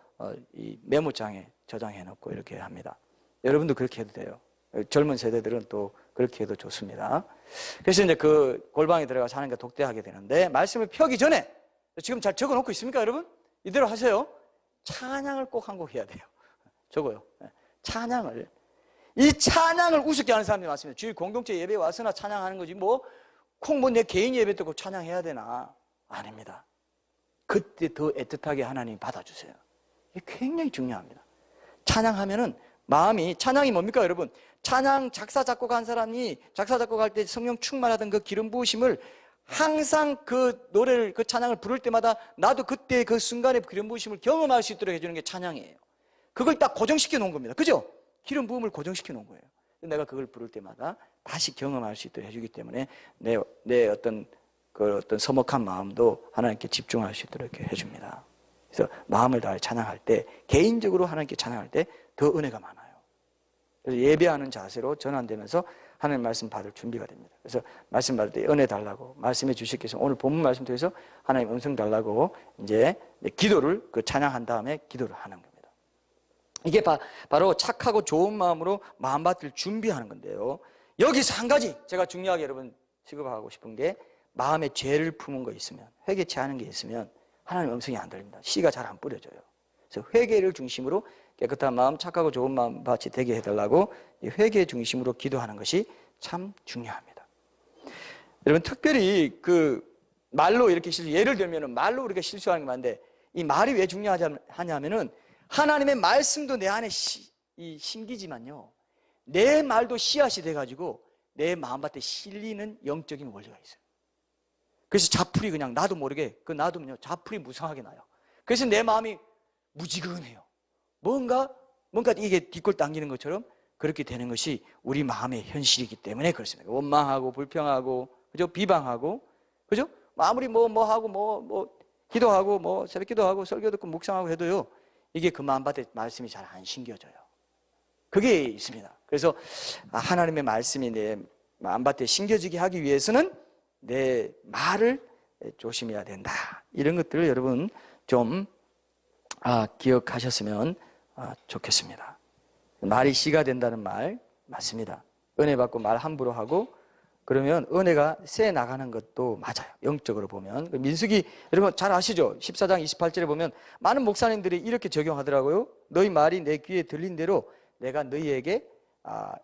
이 메모장에 저장해 놓고 이렇게 합니다. 여러분도 그렇게 해도 돼요. 젊은 세대들은 또 그렇게 해도 좋습니다. 그래서 이제 그 골방에 들어가서 하나님과 독대하게 되는데 말씀을 펴기 전에 지금 잘 적어 놓고 있습니까, 여러분? 이대로 하세요. 찬양을 꼭 한 곡 해야 돼요. 적어요. 찬양을. 이 찬양을 우습게 하는 사람들이 많습니다. 주일 공동체 예배에 와서나 찬양하는 거지 뭐 내 개인 예배 때 꼭 찬양해야 되나? 아닙니다. 그때 더 애틋하게 하나님 받아주세요. 이게 굉장히 중요합니다. 찬양하면은 마음이, 찬양이 뭡니까 여러분? 찬양 작사 작곡한 사람이 작사 작곡할 때 성령 충만하던 그 기름 부으심을 항상 그 노래를, 그 찬양을 부를 때마다 나도 그때 그 순간의 기름 부으심을 경험할 수 있도록 해주는 게 찬양이에요. 그걸 딱 고정시켜 놓은 겁니다. 그죠? 기름 부음을 고정시켜 놓은 거예요. 내가 그걸 부를 때마다 다시 경험할 수 있도록 해주기 때문에 내 어떤 서먹한 마음도 하나님께 집중할 수 있도록 이렇게 해줍니다. 그래서 마음을 다해 찬양할 때, 개인적으로 하나님께 찬양할 때 더 은혜가 많아요. 그래서 예배하는 자세로 전환되면서 하나님 말씀 받을 준비가 됩니다. 그래서 말씀 받을 때 은혜 달라고 말씀해 주시겠어요. 오늘 본문 말씀 통해서 하나님 음성 달라고 이제 기도를 찬양한 다음에 기도를 하는 겁니다. 이게 바로 착하고 좋은 마음으로 마음 받을 준비하는 건데요. 여기서 한 가지 제가 중요하게 여러분 취급하고 싶은 게, 마음에 죄를 품은 거 있으면, 회개치 않은 게 있으면 하나님 음성이 안 들립니다. 씨가 잘 안 뿌려져요. 그래서 회개를 중심으로 깨끗한 마음, 착하고 좋은 마음 같이 되게 해달라고 회개 중심으로 기도하는 것이 참 중요합니다. 여러분 특별히 말로 이렇게 예를 들면 말로 우리가 실수하는 게 많은데, 이 말이 왜 중요하냐면은 하나님의 말씀도 내 안에 심기지만요, 내 말도 씨앗이 돼가지고 내 마음밭에 실리는 영적인 원리가 있어요. 그래서 자풀이 그냥 나도 모르게 놔두면요 자풀이 무성하게 나요. 그래서 내 마음이 무지근해요. 뭔가 이게 뒷골 당기는 것처럼 그렇게 되는 것이 우리 마음의 현실이기 때문에 그렇습니다. 원망하고 불평하고, 그죠? 비방하고, 그죠? 아무리 하고 기도하고 새벽 기도하고 설교 듣고 묵상하고 해도요, 이게 그 마음밭에 말씀이 잘 안 심겨져요. 그게 있습니다. 그래서 하나님의 말씀이 내 마음밭에 심겨지게 하기 위해서는 내 말을 조심해야 된다. 이런 것들을 여러분 좀 기억하셨으면 좋겠습니다. 말이 씨가 된다는 말 맞습니다. 은혜 받고 말 함부로 하고 그러면 은혜가 새 나가는 것도 맞아요. 영적으로 보면. 민수기 여러분 잘 아시죠? 14장 28절에 보면 많은 목사님들이 이렇게 적용하더라고요. 너희 말이 내 귀에 들린 대로 내가 너희에게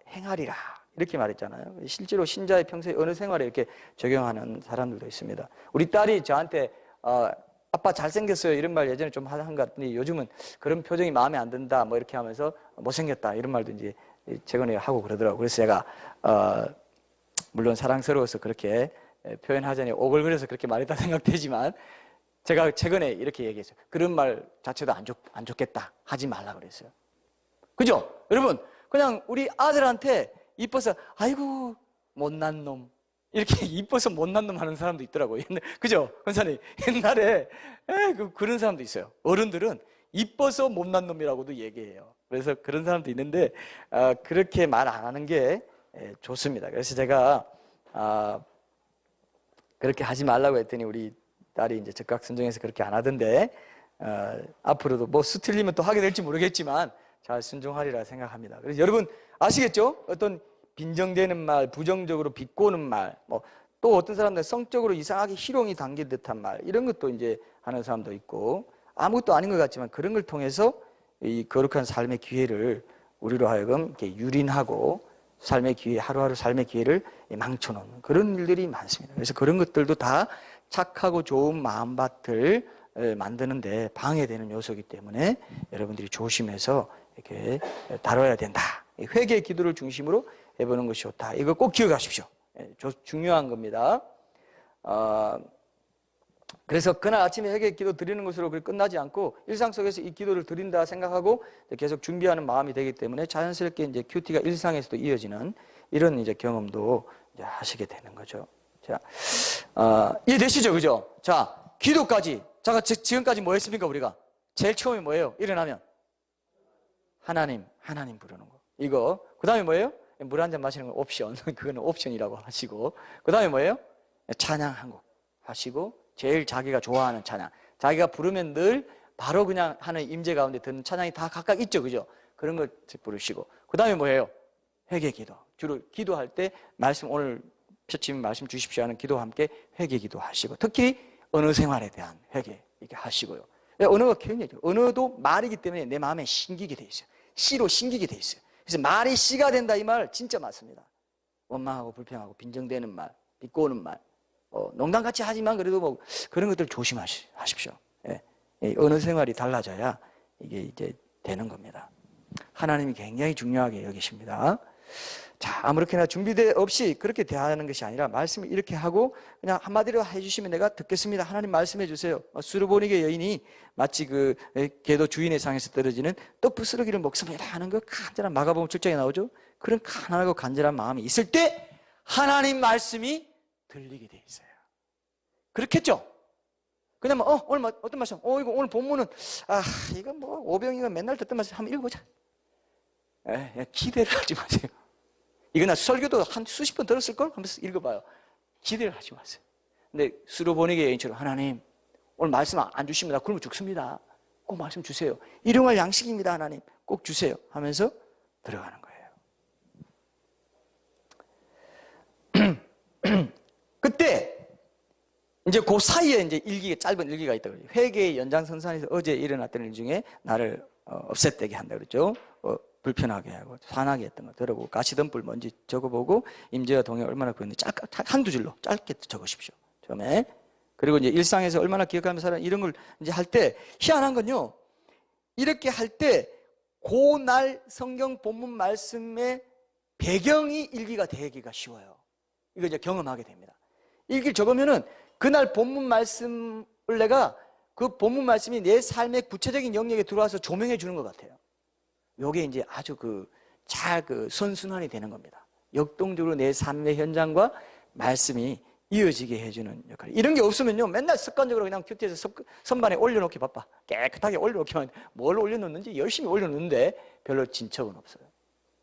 행하리라, 이렇게 말했잖아요. 실제로 신자의 평소의 어느 생활에 이렇게 적용하는 사람들도 있습니다. 우리 딸이 저한테 아빠 잘생겼어요 이런 말 예전에 좀 한 것 같은데, 요즘은 그런 표정이 마음에 안 든다 이렇게 하면서 못생겼다 이런 말도 이제 최근에 하고 그러더라고요. 그래서 제가 물론 사랑스러워서 그렇게 표현하자니 오글거려서 그렇게 말했다 생각되지만, 제가 최근에 이렇게 얘기했어요. 그런 말 자체도 안 좋겠다, 하지 말라 그랬어요. 그죠? 여러분 그냥 우리 아들한테 이뻐서 아이고 못난 놈, 이렇게 이뻐서 못난 놈 하는 사람도 있더라고요. 그죠? 권사님 옛날에 그런 사람도 있어요. 어른들은 이뻐서 못난 놈이라고도 얘기해요. 그래서 그런 사람도 있는데 그렇게 말 안 하는 게 좋습니다. 그래서 제가 그렇게 하지 말라고 했더니 우리 딸이 이제 적극 순종해서 그렇게 안 하던데, 앞으로도 수틀리면 또 하게 될지 모르겠지만 잘 순종하리라 생각합니다. 그래서 여러분 아시겠죠? 어떤 빈정대는 말, 부정적으로 비꼬는 말, 또 어떤 사람들은 성적으로 이상하게 희롱이 담긴 듯한 말, 이런 것도 이제 하는 사람도 있고, 아무것도 아닌 것 같지만 그런 걸 통해서 이 거룩한 삶의 기회를 우리로 하여금 이렇게 유린하고 삶의 기회, 하루하루 삶의 기회를 망쳐놓는 그런 일들이 많습니다. 그래서 그런 것들도 다 착하고 좋은 마음밭을 만드는데 방해되는 요소이기 때문에 여러분들이 조심해서 이렇게 다뤄야 된다. 회개 기도를 중심으로 해보는 것이 좋다. 이거 꼭 기억하십시오. 중요한 겁니다. 그래서 그날 아침에 회개 기도 드리는 것으로 끝나지 않고 일상 속에서 이 기도를 드린다 생각하고 계속 준비하는 마음이 되기 때문에 자연스럽게 이제 큐티가 일상에서도 이어지는 이런 이제 경험도 이제 하시게 되는 거죠. 자, 이해되시죠? 그죠? 자, 기도까지. 자, 지금까지 뭐 했습니까, 우리가? 제일 처음에 뭐예요? 일어나면 하나님 부르는 거. 이거. 그 다음에 뭐예요? 물 한 잔 마시는 건 옵션. 그거는 옵션이라고 하시고. 그 다음에 뭐예요? 찬양 한 곡 하시고, 제일 자기가 좋아하는 찬양. 자기가 부르면 늘 바로 그냥 하는 임재 가운데 듣는 찬양이 다 각각 있죠. 그죠? 그런 걸 부르시고. 그 다음에 뭐예요? 회개 기도. 주로 기도할 때 말씀, 오늘 표침 말씀 주십시오 하는 기도와 함께 회개 기도 하시고, 특히 언어 생활에 대한 회개 이렇게 하시고요. 언어가 굉장히 언어도 말이기 때문에 내 마음에 심기게 돼 있어요. 씨로 심기게 돼 있어요. 그래서 말이 씨가 된다 이 말 진짜 맞습니다. 원망하고 불평하고 빈정대는 말, 비꼬는 말, 농담같이 하지만 그래도 뭐 그런 것들 조심하십시오. 예. 언어 생활이 달라져야 이게 이제 되는 겁니다. 하나님이 굉장히 중요하게 여기십니다. 자, 아무렇게나 준비대 없이 그렇게 대하는 것이 아니라 말씀을 이렇게 하고 그냥 한마디로 해주시면 내가 듣겠습니다. 하나님 말씀해 주세요. 수르보니게 여인이 마치 그 궤도 주인의 상에서 떨어지는 떡 부스러기를 먹습니다 하는 그 간절한, 마가복음 7장에 나오죠. 그런 가난하고 간절한 마음이 있을 때 하나님 말씀이 들리게 돼 있어요. 그렇겠죠? 그냥 뭐, 오늘 어떤 말씀? 이거 오늘 본문은, 이건 뭐, 오병이가 맨날 듣던 말씀 한번 읽어보자. 기대를 하지 마세요. 이거 나 설교도 한 수십 번 들었을걸? 한번 읽어봐요. 기대를 하지 마세요. 근데 수르보니게 여인처럼 하나님, 오늘 말씀 안 주시면 나 굶어 죽습니다. 꼭 말씀 주세요. 일용할 양식입니다, 하나님. 꼭 주세요. 하면서 들어가는 거예요. 그때, 이제 그 사이에 이제 짧은 일기가 있다고 그러죠. 회개의 연장선상에서 어제 일어났던 일 중에 나를 없앴되게 한다 그랬죠. 불편하게 하고 화나게 했던 거 들어보고 가시덤불 뭔지 적어보고 임재와 동해 얼마나 그랬는지 한두 줄로 짧게 적으십시오. 처음에. 그리고 이제 일상에서 얼마나 기억하면서 살아 이런 걸 이제 할 때 희한한 건요. 이렇게 할 때 그날 성경 본문 말씀의 배경이 일기가 되기가 쉬워요. 이거 이제 경험하게 됩니다. 일기를 적으면은 그날 본문 말씀을 내가 그 본문 말씀이 내 삶의 구체적인 영역에 들어와서 조명해 주는 것 같아요. 요게 이제 아주 잘 선순환이 되는 겁니다. 역동적으로 내 삶의 현장과 말씀이 이어지게 해주는 역할. 이런 게 없으면요, 맨날 습관적으로 그냥 큐티에서 선반에 올려놓기 바빠. 깨끗하게 올려놓기만, 뭘 올려놓는지 열심히 올려놓는데 별로 진척은 없어요.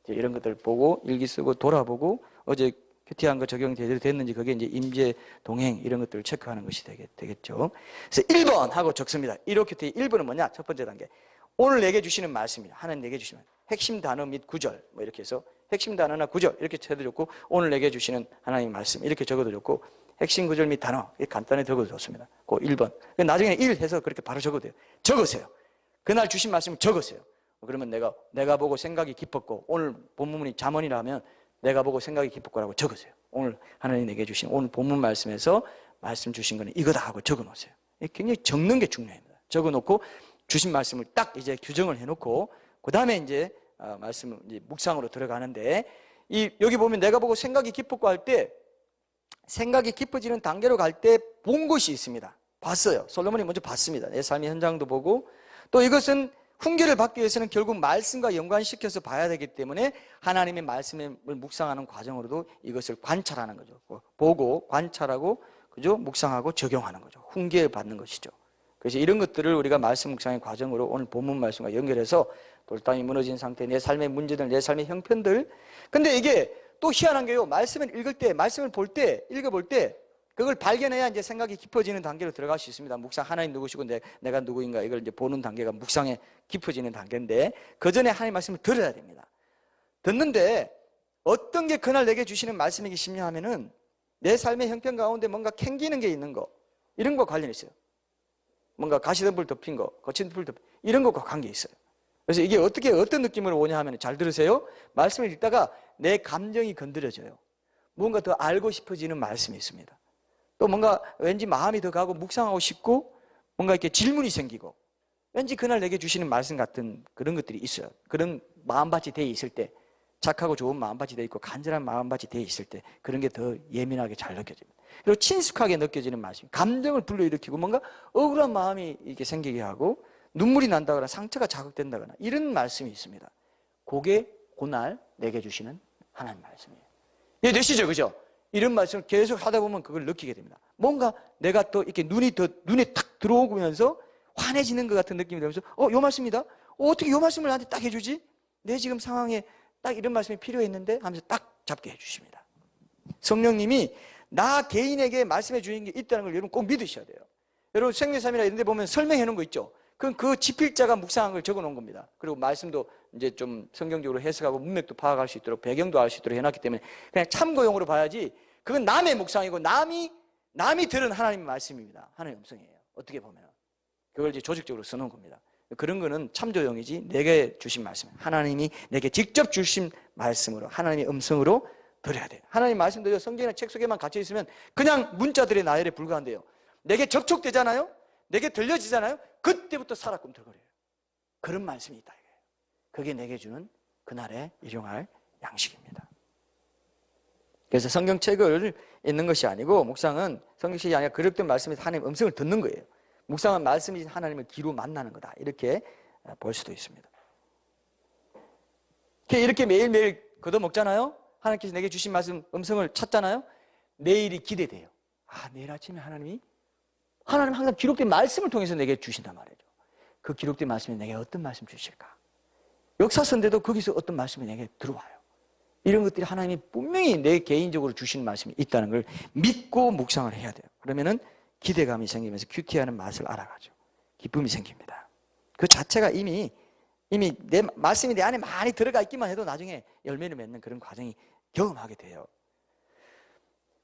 이런 것들 보고, 일기 쓰고, 돌아보고, 어제 큐티한 거 적용 제대로 됐는지, 그게 이제 임재, 동행, 이런 것들을 체크하는 것이 되겠죠. 그래서 1번 하고 적습니다. 1호 큐티 1번은 뭐냐? 첫 번째 단계. 오늘 내게 주시는 말씀이야. 하나님 내게 주시는 핵심 단어 및 구절 뭐 이렇게 해서 핵심 단어나 구절 이렇게 해도 좋고, 오늘 내게 주시는 하나님의 말씀 이렇게 적어도 좋고, 핵심 구절 및 단어 간단히 적어도 좋습니다. 그 1번. 나중에 1 해서 그렇게 바로 적어도 돼요. 적으세요. 그날 주신 말씀을 적으세요. 그러면 내가 보고 생각이 깊었고, 오늘 본문이 잠언이라면 내가 보고 생각이 깊었고라고 적으세요. 오늘 하나님 내게 주신 오늘 본문 말씀에서 말씀 주신 거는 이거다 하고 적어 놓으세요. 굉장히 적는 게 중요합니다. 적어 놓고 주신 말씀을 딱 이제 규정을 해놓고, 그 다음에 이제 말씀을 이제 묵상으로 들어가는데, 여기 보면 내가 보고 생각이 깊었고 할 때, 생각이 깊어지는 단계로 갈 때 본 것이 있습니다. 봤어요. 솔로몬이 먼저 봤습니다. 내 삶의 현장도 보고, 또 이것은 훈계를 받기 위해서는 결국 말씀과 연관시켜서 봐야 되기 때문에 하나님의 말씀을 묵상하는 과정으로도 이것을 관찰하는 거죠. 보고, 관찰하고, 그죠? 묵상하고 적용하는 거죠. 훈계를 받는 것이죠. 그래서 이런 것들을 우리가 말씀 묵상의 과정으로 오늘 본문 말씀과 연결해서 돌담이 무너진 상태, 내 삶의 문제들, 내 삶의 형편들. 근데 이게 또 희한한 게요. 말씀을 읽을 때, 말씀을 볼 때, 읽어볼 때 그걸 발견해야 이제 생각이 깊어지는 단계로 들어갈 수 있습니다. 묵상, 하나님 누구시고 내가 누구인가 이걸 이제 보는 단계가 묵상에 깊어지는 단계인데, 그 전에 하나님 말씀을 들어야 됩니다. 듣는데 어떤 게 그날 내게 주시는 말씀이기 싶냐 하면은 내 삶의 형편 가운데 뭔가 캥기는 게 있는 거, 이런 거 관련 있어요. 뭔가 가시덤불 덮인 거, 거친 불 덮인 이런 것과 관계 있어요. 그래서 이게 어떤 느낌으로 오냐 하면, 잘 들으세요. 말씀을 읽다가 내 감정이 건드려져요. 뭔가 더 알고 싶어지는 말씀이 있습니다. 또 뭔가 왠지 마음이 더 가고 묵상하고 싶고, 뭔가 이렇게 질문이 생기고, 왠지 그날 내게 주시는 말씀 같은 그런 것들이 있어요. 그런 마음밭이 되어 있을 때, 착하고 좋은 마음밭이 되어 있고 간절한 마음밭이 되어 있을 때 그런 게 더 예민하게 잘 느껴집니다. 그리고 친숙하게 느껴지는 말씀, 감정을 불러일으키고 뭔가 억울한 마음이 이렇게 생기게 하고 눈물이 난다거나 상처가 자극된다거나 이런 말씀이 있습니다. 그게 그날 내게 주시는 하나님 말씀이에요. 이해되시죠? 그죠? 이런 말씀을 계속 하다 보면 그걸 느끼게 됩니다. 뭔가 내가 또 이렇게 눈에 탁 들어오면서 환해지는 것 같은 느낌이 들면서 요 말씀이다? 어떻게 요 말씀을 나한테 딱 해주지? 내 지금 상황에 딱 이런 말씀이 필요했는데 하면서 딱 잡게 해주십니다. 성령님이 나 개인에게 말씀해 주는 게 있다는 걸 여러분 꼭 믿으셔야 돼요. 여러분 생명삼이나 이런 데 보면 설명해 놓은 거 있죠. 그건 그 지필자가 묵상한 걸 적어 놓은 겁니다. 그리고 말씀도 이제 좀 성경적으로 해석하고 문맥도 파악할 수 있도록, 배경도 알 수 있도록 해놨기 때문에 그냥 참고용으로 봐야지, 그건 남의 묵상이고 남이 들은 하나님의 말씀입니다. 하나님의 음성이에요. 어떻게 보면 그걸 이제 조직적으로 써놓은 겁니다. 그런 거는 참조용이지 내게 주신 말씀, 하나님이 내게 직접 주신 말씀으로, 하나님의 음성으로 들어야 돼요. 하나님 말씀도 성경이나 책 속에만 갇혀 있으면 그냥 문자들의 나열에 불과한데요, 내게 접촉되잖아요, 내게 들려지잖아요, 그때부터 살아 꿈틀거려요. 그런 말씀이 있다 이거예요. 그게 내게 주는 그날의 일용할 양식입니다. 그래서 성경책을 읽는 것이 아니고, 묵상은 성경책이 아니라 그릇된 말씀에서 하나님의 음성을 듣는 거예요. 묵상은 말씀이 하나님을 귀로 만나는 거다, 이렇게 볼 수도 있습니다. 이렇게 매일매일 걷어먹잖아요. 하나님께서 내게 주신 말씀, 음성을 찾잖아요. 내일이 기대돼요. 내일 아침에 하나님 항상 기록된 말씀을 통해서 내게 주신단 말이죠. 그 기록된 말씀이 내게 어떤 말씀 주실까? 역사서인데도 거기서 어떤 말씀이 내게 들어와요. 이런 것들이 하나님이 분명히 내 개인적으로 주신 말씀이 있다는 걸 믿고 묵상을 해야 돼요. 그러면은 기대감이 생기면서 큐티하는 맛을 알아가죠. 기쁨이 생깁니다. 그 자체가 이미 내 말씀이 내 안에 많이 들어가 있기만 해도 나중에 열매를 맺는 그런 과정이 경험하게 돼요.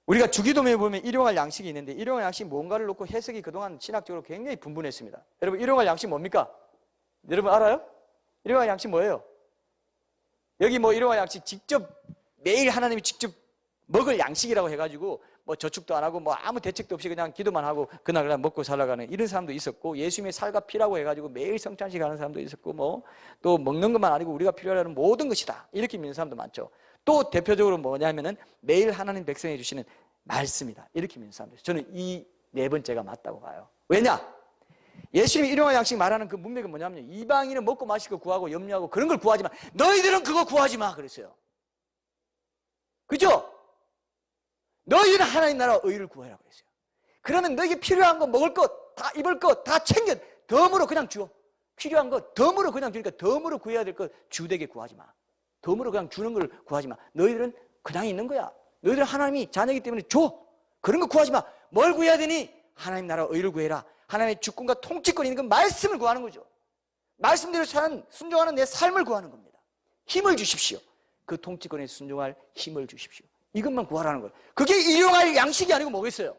우리가 주기도문에 보면 일용할 양식이 있는데, 일용할 양식이 뭔가를 놓고 해석이 그동안 신학적으로 굉장히 분분했습니다. 여러분, 일용할 양식 뭡니까? 여러분 알아요? 일용할 양식 뭐예요? 여기 뭐 일용할 양식 직접 매일 하나님이 직접 먹을 양식이라고 해가지고 뭐 저축도 안 하고 뭐 아무 대책도 없이 그냥 기도만 하고 그날 먹고 살아가는 이런 사람도 있었고, 예수님의 살과 피라고 해가지고 매일 성찬식 하는 사람도 있었고, 뭐 또 먹는 것만 아니고 우리가 필요하는 모든 것이다 이렇게 믿는 사람도 많죠. 또 대표적으로 뭐냐면은 매일 하나님 백성해 주시는 말씀이다 이렇게 믿는 사람들. 저는 이 네 번째가 맞다고 봐요. 왜냐? 예수님이 일용할 양식 말하는 그 문맥은 뭐냐면요, 이방인은 먹고 마시고 구하고 염려하고 그런 걸 구하지 마, 너희들은 그거 구하지 마 그랬어요. 그죠? 너희는 하나님 나라 의를 구하라고 그랬어요. 그러면 너희에게 필요한 거, 먹을 것, 다 입을 것 다 챙겨 덤으로 그냥 주어. 필요한 것 덤으로 그냥 주니까 덤으로 구해야 될 것 주되게 구하지 마. 덤으로 그냥 주는 걸 구하지 마. 너희들은 그냥 있는 거야. 너희들은 하나님이 자녀이기 때문에 줘. 그런 거 구하지 마. 뭘 구해야 되니? 하나님 나라 의를 구해라. 하나님의 주권과 통치권이 있는 그 말씀을 구하는 거죠. 말씀대로 순종하는 내 삶을 구하는 겁니다. 힘을 주십시오. 그 통치권에 순종할 힘을 주십시오. 이것만 구하라는 거예요. 그게 일용할 양식이 아니고 뭐겠어요?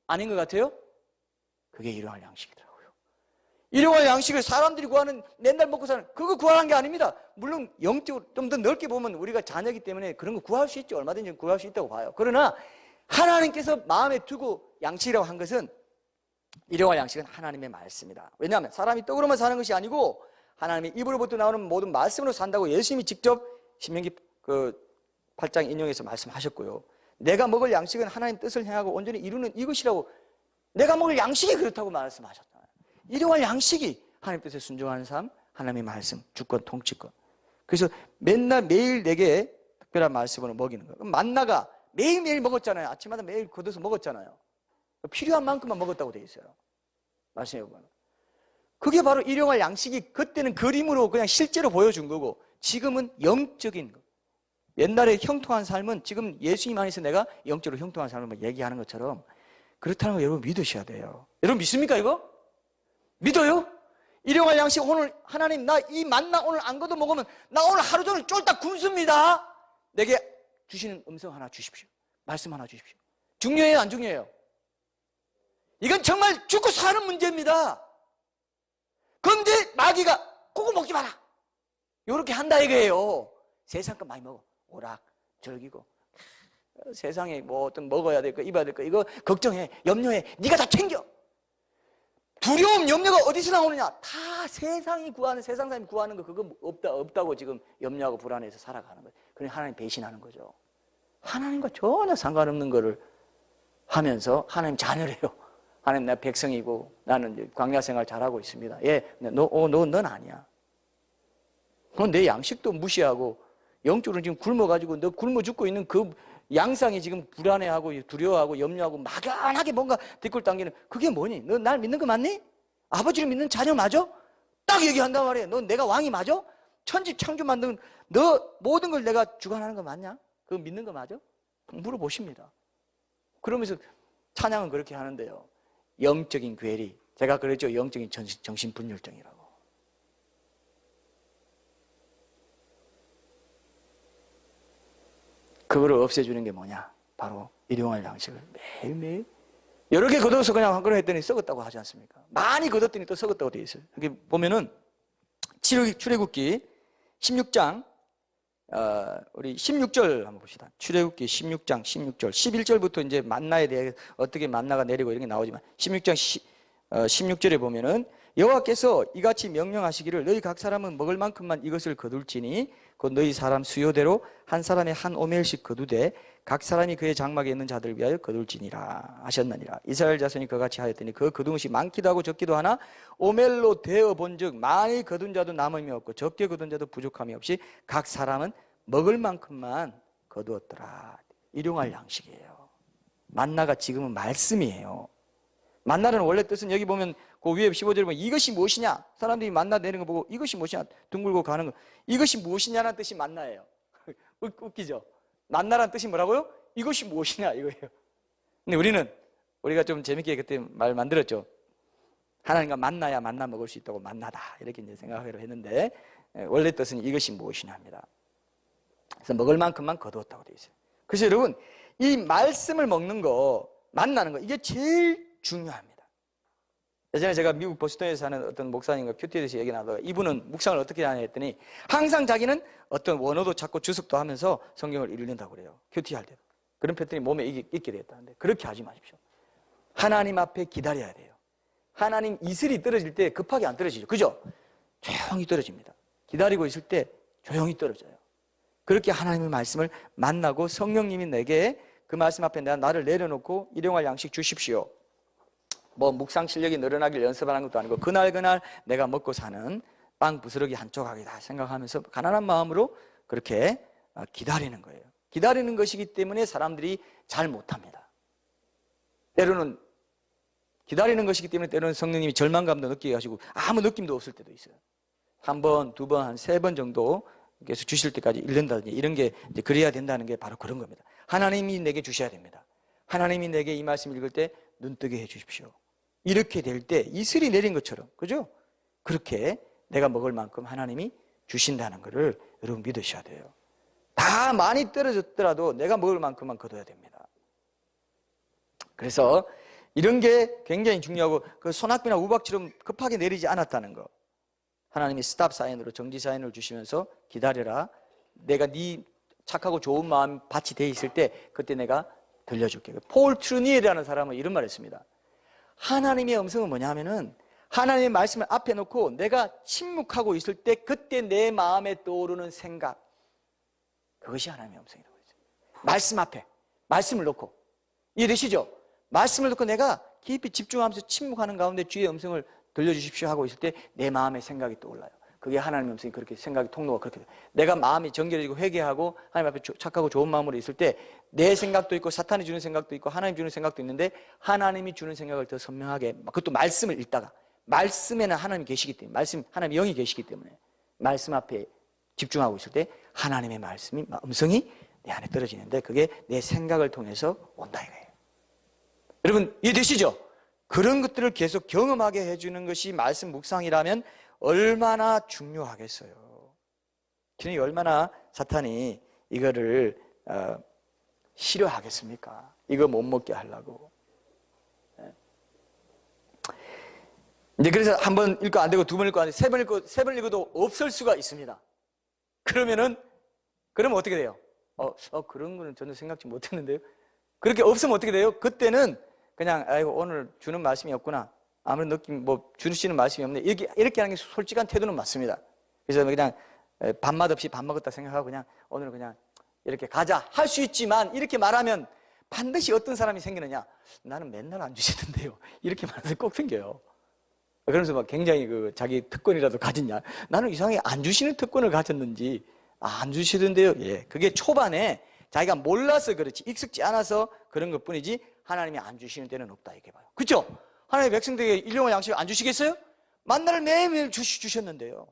아닌 것 같아요? 그게 일용할 양식이더라고요. 일용할 양식을 사람들이 구하는, 맨날 먹고 사는 그거 구하는 게 아닙니다. 물론 영적으로 좀 더 넓게 보면 우리가 자녀이기 때문에 그런 거 구할 수 있죠. 얼마든지 구할 수 있다고 봐요. 그러나 하나님께서 마음에 두고 양식이라고 한 것은, 일용할 양식은 하나님의 말씀이다. 왜냐하면 사람이 떡으로만 사는 것이 아니고 하나님의 입으로부터 나오는 모든 말씀으로 산다고 예수님이 직접 신명기 8장 인용해서 말씀하셨고요. 내가 먹을 양식은 하나님 뜻을 향하고 온전히 이루는 이것이라고, 내가 먹을 양식이 그렇다고 말씀하셨잖아요. 일용할 양식이 하나님 뜻에 순종하는 삶, 하나님의 말씀, 주권, 통치권. 그래서 맨날 매일 내게 특별한 말씀으로 먹이는 거예요. 만나가 매일매일 먹었잖아요. 아침마다 매일 걷어서 먹었잖아요. 필요한 만큼만 먹었다고 돼 있어요. 말씀해 보면. 그게 바로 일용할 양식이 그때는 그림으로 그냥 실제로 보여준 거고, 지금은 영적인 거. 옛날에 형통한 삶은 지금 예수님 안에서 내가 영적으로 형통한 삶을 얘기하는 것처럼 그렇다는 걸 여러분 믿으셔야 돼요. 여러분 믿습니까 이거? 믿어요? 일용할 양식 오늘 하나님 나 이 만나 오늘 안 걷어 먹으면 나 오늘 하루 종일 쫄딱 굶습니다. 내게 주시는 음성 하나 주십시오. 말씀 하나 주십시오. 중요해요 안 중요해요? 이건 정말 죽고 사는 문제입니다. 그런데 마귀가 그거 먹지 마라 이렇게 한다 이거예요. 세상 거 많이 먹어. 오락 즐기고 세상에 뭐 어떤 먹어야 될 거 입어야 될 거 이거 걱정해 염려해 네가 다 챙겨. 두려움 염려가 어디서 나오느냐? 다 세상이 구하는, 세상 사람이 구하는 거 그거 없다고 지금 염려하고 불안해서 살아가는 거예요. 그러니 하나님 배신하는 거죠. 하나님과 전혀 상관없는 거를 하면서 하나님 자녀래요. 하나님 내 백성이고 나는 이제 광야 생활 잘하고 있습니다. 예, 넌 아니야. 넌 내 양식도 무시하고 영적으로 지금 굶어가지고 너 굶어 죽고 있는 그 양상이 지금 불안해하고 두려워하고 염려하고 막연하게 뭔가 뒷골 당기는 그게 뭐니? 너 날 믿는 거 맞니? 아버지를 믿는 자녀 맞아? 딱 얘기한단 말이에요. 너 내가 왕이 맞아? 천지 창조 만든 너 모든 걸 내가 주관하는 거 맞냐? 그거 믿는 거 맞아? 물어보십니다. 그러면서 찬양은 그렇게 하는데요. 영적인 괴리. 제가 그랬죠. 영적인 정신분열증이라고. 그거를 없애주는 게 뭐냐? 바로 일용할 양식을 매일매일 여러 개 걷어서 그냥 한 그릇 했더니 썩었다고 하지 않습니까? 많이 걷었더니 또 썩었다고 되어 있어요. 여기 보면은 출애굽기 16장 우리 16절 한번 봅시다. 출애굽기 16장 16절 11절부터 이제 만나에 대해 어떻게 만나가 내리고 이런 게 나오지만 16장 16절에 보면은 여호와께서 이같이 명령하시기를 너희 각 사람은 먹을 만큼만 이것을 거둘지니 곧 너희 사람 수요대로 한 사람의 한 오멜씩 거두되 각 사람이 그의 장막에 있는 자들을 위하여 거둘지니라 하셨느니라. 이스라엘 자손이 그같이 하였더니 그 거둔 것이 많기도 하고 적기도 하나 오멜로 되어 본즉 많이 거둔 자도 남음이 없고 적게 거둔 자도 부족함이 없이 각 사람은 먹을 만큼만 거두었더라. 일용할 양식이에요. 만나가 지금은 말씀이에요. 만나는 원래 뜻은 여기 보면 그 위에 15절에 보면 이것이 무엇이냐? 사람들이 만나 내리는 거 보고 이것이 무엇이냐? 둥글고 가는 거. 이것이 무엇이냐는 뜻이 만나예요. 웃기죠? 만나라는 뜻이 뭐라고요? 이것이 무엇이냐 이거예요. 근데 우리가 좀 재밌게 그때 말 만들었죠. 하나님과 만나야 만나 먹을 수 있다고 만나다 이렇게 이제 생각하기로 했는데 원래 뜻은 이것이 무엇이냐 합니다. 그래서 먹을 만큼만 거두었다고 되어 있어요. 그래서 여러분 이 말씀을 먹는 거 만나는 거 이게 제일 중요합니다. 예전에 제가 미국 보스턴에서 사는 어떤 목사님과 큐티에 대해서 얘기 나누다가 이분은 묵상을 어떻게 하냐 했더니 항상 자기는 어떤 원어도 찾고 주석도 하면서 성경을 읽는다고 그래요. 큐티 할 때도. 그런 패턴이 몸에 있게 되었다는데 그렇게 하지 마십시오. 하나님 앞에 기다려야 돼요. 하나님 이슬이 떨어질 때 급하게 안 떨어지죠. 그죠? 조용히 떨어집니다. 기다리고 있을 때 조용히 떨어져요. 그렇게 하나님의 말씀을 만나고 성령님이 내게 그 말씀 앞에 나를 내려놓고 일용할 양식 주십시오. 뭐 묵상 실력이 늘어나길 연습하는 것도 아니고 그날 내가 먹고 사는 빵 부스러기 한 조각이다 생각하면서 가난한 마음으로 그렇게 기다리는 거예요. 기다리는 것이기 때문에 사람들이 잘 못합니다. 때로는 기다리는 것이기 때문에 때로는 성령님이 절망감도 느끼게 하시고 아무 느낌도 없을 때도 있어요. 한 번, 두 번, 한 세 번 정도 계속 주실 때까지 읽는다든지 이런 게 이제 그래야 된다는 게 바로 그런 겁니다. 하나님이 내게 주셔야 됩니다. 하나님이 내게 이 말씀 읽을 때 눈뜨게 해 주십시오. 이렇게 될 때 이슬이 내린 것처럼, 그죠? 그렇게 내가 먹을 만큼 하나님이 주신다는 것을 여러분 믿으셔야 돼요. 다 많이 떨어졌더라도 내가 먹을 만큼만 거둬야 됩니다. 그래서 이런 게 굉장히 중요하고 그 소낙비나 우박처럼 급하게 내리지 않았다는 거. 하나님이 스탑 사인으로 정지 사인을 주시면서 기다려라. 내가 네 착하고 좋은 마음 밭이 돼 있을 때 그때 내가 들려줄게. 폴 트루니에라는 사람은 이런 말을 했습니다. 하나님의 음성은 뭐냐 하면은 하나님의 말씀을 앞에 놓고 내가 침묵하고 있을 때 그때 내 마음에 떠오르는 생각, 그것이 하나님의 음성이라고 했어요. 말씀 앞에 말씀을 놓고, 이해되시죠? 말씀을 놓고 내가 깊이 집중하면서 침묵하는 가운데 주의 음성을 들려주십시오 하고 있을 때 내 마음의 생각이 떠올라요. 그게 하나님의 음성이 그렇게 생각이 통로가 그렇게 돼요. 내가 마음이 정결해지고 회개하고 하나님 앞에 착하고 좋은 마음으로 있을 때 내 생각도 있고 사탄이 주는 생각도 있고 하나님 주는 생각도 있는데 하나님이 주는 생각을 더 선명하게, 그것도 말씀을 읽다가, 말씀에는 하나님이 계시기 때문에, 말씀 하나님의 영이 계시기 때문에 말씀 앞에 집중하고 있을 때 하나님의 말씀이, 음성이 내 안에 떨어지는데 그게 내 생각을 통해서 온다 이거예요. 여러분 이해되시죠? 그런 것들을 계속 경험하게 해주는 것이 말씀 묵상이라면 얼마나 중요하겠어요. 그러니 얼마나 사탄이 이거를 싫어하겠습니까? 이거 못 먹게 하려고. 이제 그래서 한 번 읽고 안 되고 두 번 읽고 안 되고 세 번 읽어도 없을 수가 있습니다. 그러면 어떻게 돼요? 그런 거는 저는 생각지 못했는데요. 그렇게 없으면 어떻게 돼요? 그때는 그냥 아이고 오늘 주는 말씀이 없구나. 아무런 느낌 뭐 주시는 말씀이 없네. 이렇게 하는 게 솔직한 태도는 맞습니다. 그래서 그냥 밥맛 없이 밥 먹었다 생각하고 그냥 오늘은 그냥 이렇게 가자 할 수 있지만 이렇게 말하면 반드시 어떤 사람이 생기느냐? 나는 맨날 안 주시던데요. 이렇게 말하는 사람이 꼭 생겨요. 그러면서 막 굉장히 자기 특권이라도 가졌냐? 나는 이상하게 안 주시는 특권을 가졌는지 안 주시던데요. 예, 그게 초반에 자기가 몰라서 그렇지 익숙지 않아서 그런 것뿐이지 하나님이 안 주시는 데는 없다 이렇게 봐요. 그렇죠? 하나님의 백성들에게 일용할 양식을 안 주시겠어요? 만나를 매일매일 주셨는데요.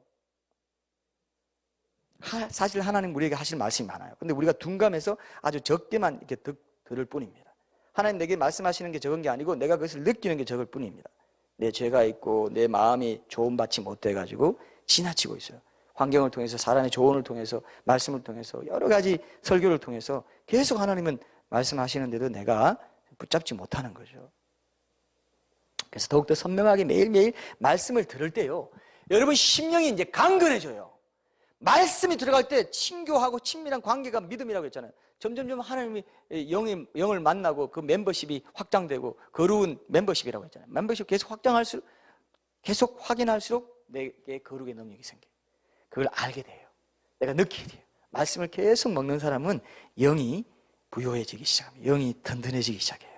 사실 하나님 우리에게 하실 말씀이 많아요. 근데 우리가 둔감해서 아주 적게만 이렇게 들을 뿐입니다. 하나님 내게 말씀하시는 게 적은 게 아니고 내가 그것을 느끼는 게 적을 뿐입니다. 내 죄가 있고 내 마음이 조언받지 못해가지고 지나치고 있어요. 환경을 통해서, 사람의 조언을 통해서, 말씀을 통해서, 여러 가지 설교를 통해서 계속 하나님은 말씀하시는데도 내가 붙잡지 못하는 거죠. 그래서 더욱더 선명하게 매일매일 말씀을 들을 때요, 여러분 심령이 이제 강건해져요. 말씀이 들어갈 때 친교하고 친밀한 관계가 믿음이라고 했잖아요. 점점점 하나님이 영을 만나고 그 멤버십이 확장되고 거룩은 멤버십이라고 했잖아요. 멤버십 계속 확장할수록, 계속 확인할수록 내게 거룩의 능력이 생겨요. 그걸 알게 돼요. 내가 느끼게 돼요. 말씀을 계속 먹는 사람은 영이 부요해지기 시작합니다. 영이 든든해지기 시작해요.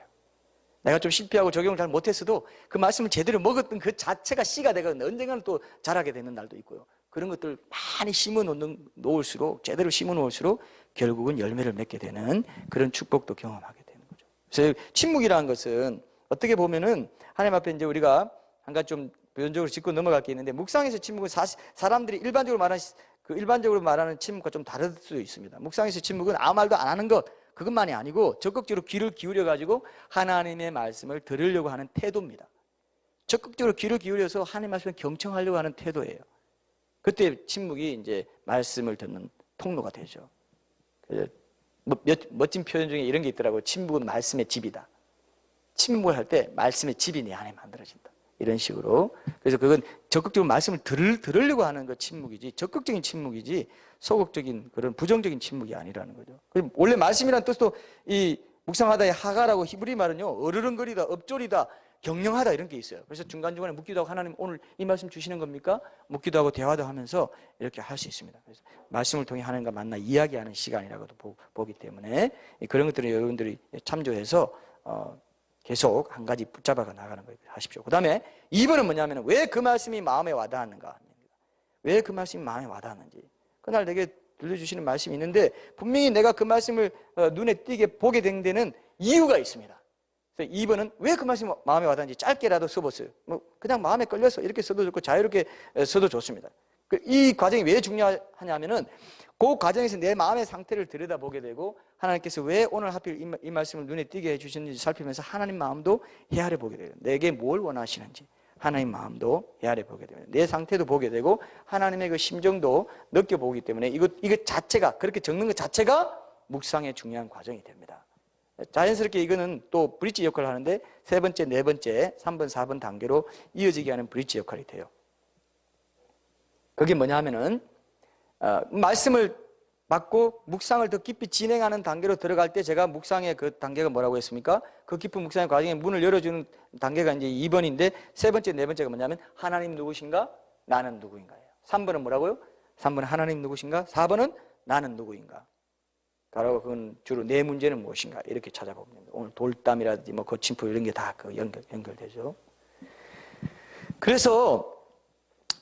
내가 좀 실패하고 적용을 잘 못했어도 그 말씀을 제대로 먹었던 그 자체가 씨가 되거든요. 언젠가는 또 자라게 되는 날도 있고요. 그런 것들 많이 심어 놓을수록, 제대로 심어 놓을수록 결국은 열매를 맺게 되는 그런 축복도 경험하게 되는 거죠. 그래서 침묵이라는 것은 어떻게 보면은 하나님 앞에 이제 우리가 한 가지 좀 부연적으로 짚고 넘어갈 게 있는데, 묵상에서 침묵은 사람들이 일반적으로 말하는 침묵과 좀 다를 수도 있습니다. 묵상에서 침묵은 아무 말도 안 하는 것, 그것만이 아니고 적극적으로 귀를 기울여 가지고 하나님의 말씀을 들으려고 하는 태도입니다. 적극적으로 귀를 기울여서 하나님의 말씀을 경청하려고 하는 태도예요. 그때 침묵이 이제 말씀을 듣는 통로가 되죠. 멋진 표현 중에 이런 게 있더라고요. 침묵은 말씀의 집이다. 침묵을 할 때 말씀의 집이 내 안에 만들어진다. 이런 식으로. 그래서 그건 적극적으로 말씀을 들으려고 하는 그 침묵이지, 적극적인 침묵이지 소극적인 그런 부정적인 침묵이 아니라는 거죠. 원래 말씀이란 뜻도 이 묵상하다의 하가라고 히브리 말은요, 어르렁거리다, 엎조리다, 경영하다 이런 게 있어요. 그래서 중간중간에 묻기도 하고, 하나님 오늘 이 말씀 주시는 겁니까? 묻기도 하고 대화도 하면서 이렇게 할 수 있습니다. 그래서 말씀을 통해 하나님과 만나 이야기하는 시간이라고도 보기 때문에 그런 것들을 여러분들이 참조해서 계속 한 가지 붙잡아가 나가는 걸 하십시오. 그 다음에 2번은 뭐냐면 왜 그 말씀이 마음에 와닿았는가? 왜 그 말씀이 마음에 와닿았는지. 그날 내게 들려주시는 말씀이 있는데 분명히 내가 그 말씀을 눈에 띄게 보게 된 데는 이유가 있습니다. 그래서 2번은 왜 그 말씀이 마음에 와닿는지 짧게라도 써봤어요. 그냥 마음에 끌려서 이렇게 써도 좋고 자유롭게 써도 좋습니다. 이 과정이 왜 중요하냐면은 그 과정에서 내 마음의 상태를 들여다보게 되고 하나님께서 왜 오늘 하필 이 말씀을 눈에 띄게 해주셨는지 살피면서 하나님 마음도 헤아려 보게 돼요. 내게 뭘 원하시는지 하나님 마음도 헤아려 보게 돼요. 내 상태도 보게 되고 하나님의 그 심정도 느껴보기 때문에 이것 자체가, 그렇게 적는 것 자체가 묵상의 중요한 과정이 됩니다. 자연스럽게 이거는 또 브릿지 역할을 하는데 세 번째, 네 번째, 3번, 4번 단계로 이어지게 하는 브릿지 역할이 돼요. 그게 뭐냐 하면은 말씀을 받고 묵상을 더 깊이 진행하는 단계로 들어갈 때 제가 묵상의 그 단계가 뭐라고 했습니까? 그 깊은 묵상의 과정에 문을 열어주는 단계가 이제 2번인데 세 번째, 네 번째가 뭐냐면 하나님 누구신가? 나는 누구인가예요. 3번은 뭐라고요? 3번은 하나님 누구신가? 4번은 나는 누구인가? 바로 그건 주로 내 문제는 무엇인가? 이렇게 찾아봅니다. 오늘 돌담이라든지 뭐 거침표 이런 게 다 그 연결되죠. 그래서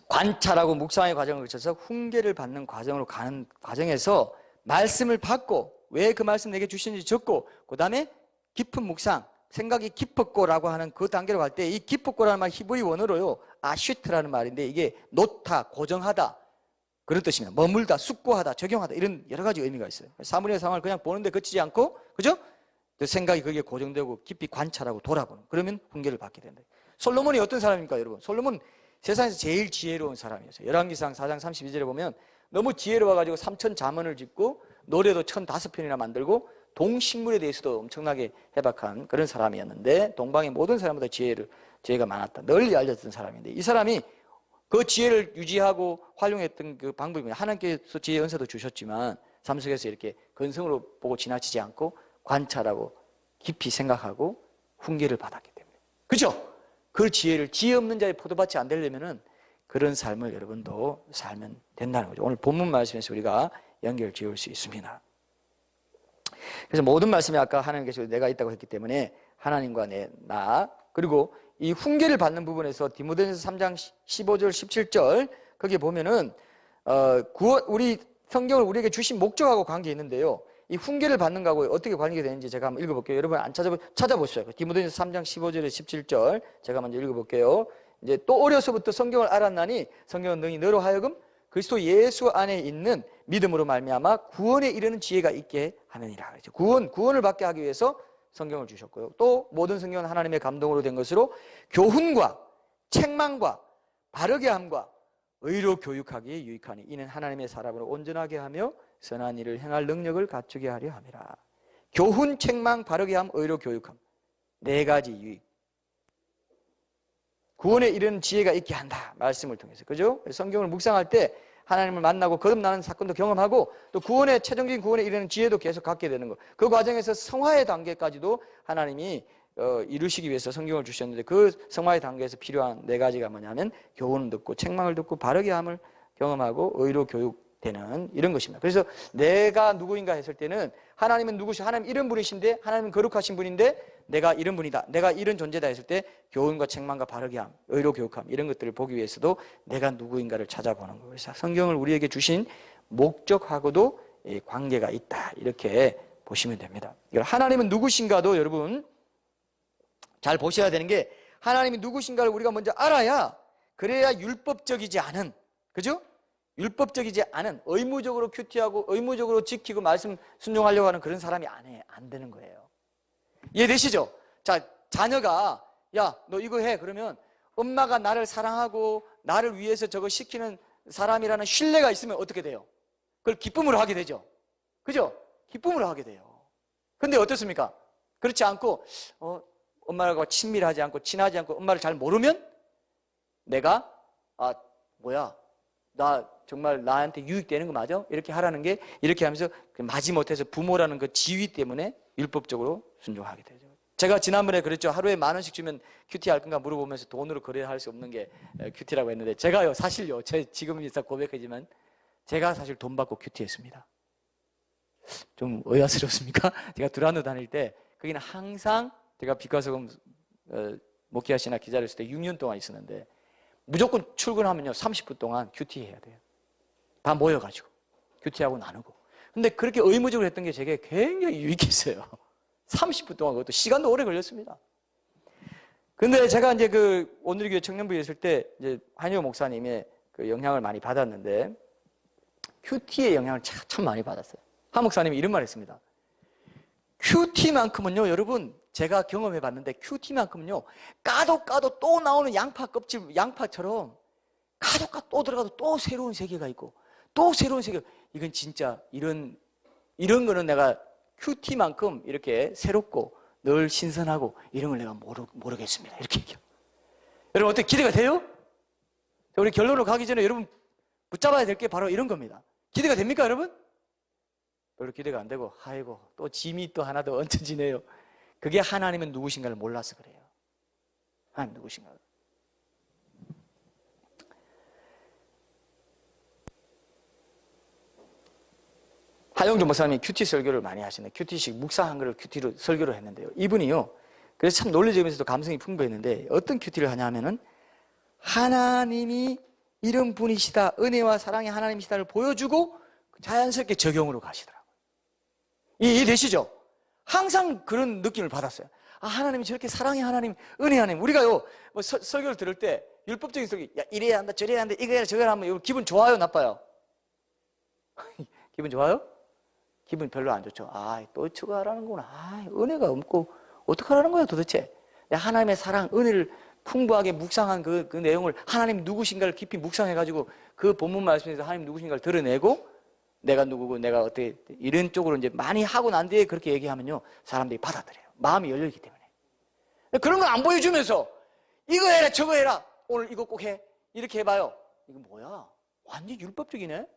관찰하고 묵상의 과정을 거쳐서 훈계를 받는 과정으로 가는 과정에서 말씀을 받고 왜 그 말씀 내게 주시는지 적고 그 다음에 깊은 묵상, 생각이 깊었고라고 하는 그 단계로 갈 때 이 깊었고라는 말 히브리 원어로요 아슈트라는 말인데 이게 놓다, 고정하다 그런 뜻입니다. 머물다, 숙고하다, 적용하다 이런 여러 가지 의미가 있어요. 사물의 상황을 그냥 보는데 그치지 않고 그죠? 생각이 거기에 고정되고 깊이 관찰하고 돌아보는 그러면 훈계를 받게 된다. 솔로몬이 어떤 사람입니까 여러분? 솔로몬 세상에서 제일 지혜로운 사람이었어요. 열왕기상 4장 32절에 보면 너무 지혜로워가지고 3천 잠언을 짓고 노래도 1,005편이나 만들고 동식물에 대해서도 엄청나게 해박한 그런 사람이었는데 동방의 모든 사람보다 지혜가 많았다. 널리 알려졌던 사람인데 이 사람이 그 지혜를 유지하고 활용했던 그 방법이 뭐냐. 하나님께서 지혜의 은사도 주셨지만 삶 속에서 이렇게 근성으로 보고 지나치지 않고 관찰하고 깊이 생각하고 훈계를 받았기 때문에. 그죠? 그 지혜를 지혜 없는 자의 포도밭이 안 되려면은 그런 삶을 여러분도 살면 된다는 거죠. 오늘 본문 말씀에서 우리가 연결 지을 수 있습니다. 그래서 모든 말씀이 아까 하나님께서 내가 있다고 했기 때문에 하나님과 나 그리고 이 훈계를 받는 부분에서 디모데전서 3장 15절 17절 거기에 보면은 우리 성경을 우리에게 주신 목적하고 관계 있는데요. 이 훈계를 받는 거하고 어떻게 관계가 되는지 제가 한번 읽어볼게요. 여러분 안 찾아보시죠. 디모데전서 3장 15절에 17절 제가 먼저 읽어볼게요. 이제 또 어려서부터 성경을 알았나니 성경은 능히 너로 하여금 그리스도 예수 안에 있는 믿음으로 말미암아 구원에 이르는 지혜가 있게 하느니라. 그렇죠. 구원을 받게 하기 위해서 성경을 주셨고요. 또 모든 성경은 하나님의 감동으로 된 것으로 교훈과 책망과 바르게 함과 의로 교육하기에 유익하니 이는 하나님의 사람으로 온전하게 하며 선한 일을 행할 능력을 갖추게 하려 함이라. 교훈, 책망, 바르게 함, 의로 교육함. 네 가지 유익. 구원에 이르는 지혜가 있게 한다. 말씀을 통해서. 그죠? 성경을 묵상할 때 하나님을 만나고 거듭나는 사건도 경험하고 또 최종적인 구원에 이르는 지혜도 계속 갖게 되는 것. 그 과정에서 성화의 단계까지도 하나님이 이루시기 위해서 성경을 주셨는데 그 성화의 단계에서 필요한 네 가지가 뭐냐면 교훈을 듣고 책망을 듣고 바르게 함을 경험하고 의로 교육되는 이런 것입니다. 그래서 내가 누구인가 했을 때는 하나님은 누구시? 하나님 이런 분이신데 하나님은 거룩하신 분인데 내가 이런 분이다. 내가 이런 존재다 했을 때 교훈과 책망과 바르게 함, 의로 교육함 이런 것들을 보기 위해서도 내가 누구인가를 찾아보는 거예요. 그래서 성경을 우리에게 주신 목적하고도 관계가 있다. 이렇게 보시면 됩니다. 하나님은 누구신가도 여러분 잘 보셔야 되는 게 하나님이 누구신가를 우리가 먼저 알아야 그래야 율법적이지 않은 그죠? 율법적이지 않은 의무적으로 큐티하고 의무적으로 지키고 말씀 순종하려고 하는 그런 사람이 안 되는 거예요. 이해되시죠? 자, 자녀가 야, 너 이거 해. 그러면 엄마가 나를 사랑하고 나를 위해서 저거 시키는 사람이라는 신뢰가 있으면 어떻게 돼요? 그걸 기쁨으로 하게 되죠. 그죠? 기쁨으로 하게 돼요. 근데 어떻습니까? 그렇지 않고 엄마하고 친밀하지 않고 친하지 않고 엄마를 잘 모르면 내가 나 정말 나한테 유익되는 거 맞아? 이렇게 하라는 게 이렇게 하면서 마지못해서 부모라는 그 지위 때문에 율법적으로 순종하게 되죠. 제가 지난번에 그랬죠. 하루에 10,000원씩 주면 큐티 할 건가 물어보면서 돈으로 거래할 수 없는 게 큐티라고 했는데 제가요 사실요 지금 인사 고백하지만 제가 사실 돈 받고 큐티했습니다. 좀 의아스럽습니까? 제가 두란노 다닐 때 거기는 항상 제가 빛과소금 목회하시나 기자로 있을 때 6년 동안 있었는데 무조건 출근하면요 30분 동안 큐티 해야 돼요. 다 모여가지고 큐티하고 나누고. 근데 그렇게 의무적으로 했던 게 제게 굉장히 유익했어요. 30분 동안 그것도 시간도 오래 걸렸습니다. 근데 제가 이제 그 오늘교회 청년부에 있을 때 이제 한효 목사님의 그 영향을 많이 받았는데 큐티의 영향을 참 많이 받았어요. 한 목사님이 이런 말을 했습니다. 큐티만큼은요, 여러분 제가 경험해 봤는데 큐티만큼은요 까도 또 나오는 양파 껍질 양파처럼 까도 또 들어가도 또 새로운 세계가 있고 또 새로운 세계. 이건 진짜 이런 거는 내가 큐티만큼 이렇게 새롭고 늘 신선하고 이런 걸 내가 모르겠습니다. 이렇게 얘기해요. 여러분 어떻게 기대가 돼요? 우리 결론으로 가기 전에 여러분 붙잡아야 될 게 바로 이런 겁니다. 기대가 됩니까 여러분? 별로 기대가 안 되고 아이고 또 짐이 또 하나 더 얹혀지네요. 그게 하나님은 누구신가를 몰라서 그래요. 하나님 누구신가를. 하영주 목사님이 큐티 설교를 많이 하시네. 큐티식 묵상한 거를 큐티로 설교를 했는데요. 이분이요. 그래서 참 논리적이면서도 감성이 풍부했는데 어떤 큐티를 하냐 하면은 하나님이 이런 분이시다. 은혜와 사랑의 하나님이시다를 보여주고 자연스럽게 적용으로 가시더라고요. 이해되시죠? 항상 그런 느낌을 받았어요. 하나님이 저렇게 사랑의 하나님, 은혜의 하나님. 우리가요, 뭐 설교를 들을 때 율법적인 설교, 야, 이래야 한다, 저래야 한다, 이거 해라, 저거 해라 하면 기분 좋아요, 나빠요? 기분 좋아요? 기분 별로 안 좋죠. 또 저거 하라는구나. 은혜가 없고 어떡하라는 거야 도대체. 하나님의 사랑, 은혜를 풍부하게 묵상한 그 내용을 하나님 누구신가를 깊이 묵상해가지고 그 본문 말씀에서 하나님 누구신가를 드러내고 내가 누구고 내가 어떻게 이런 쪽으로 이제 많이 하고 난 뒤에 그렇게 얘기하면요 사람들이 받아들여요. 마음이 열리기 때문에. 그런 걸 안 보여주면서 이거 해라 저거 해라 오늘 이거 꼭 해 이렇게 해봐요. 이거 뭐야? 완전 율법적이네.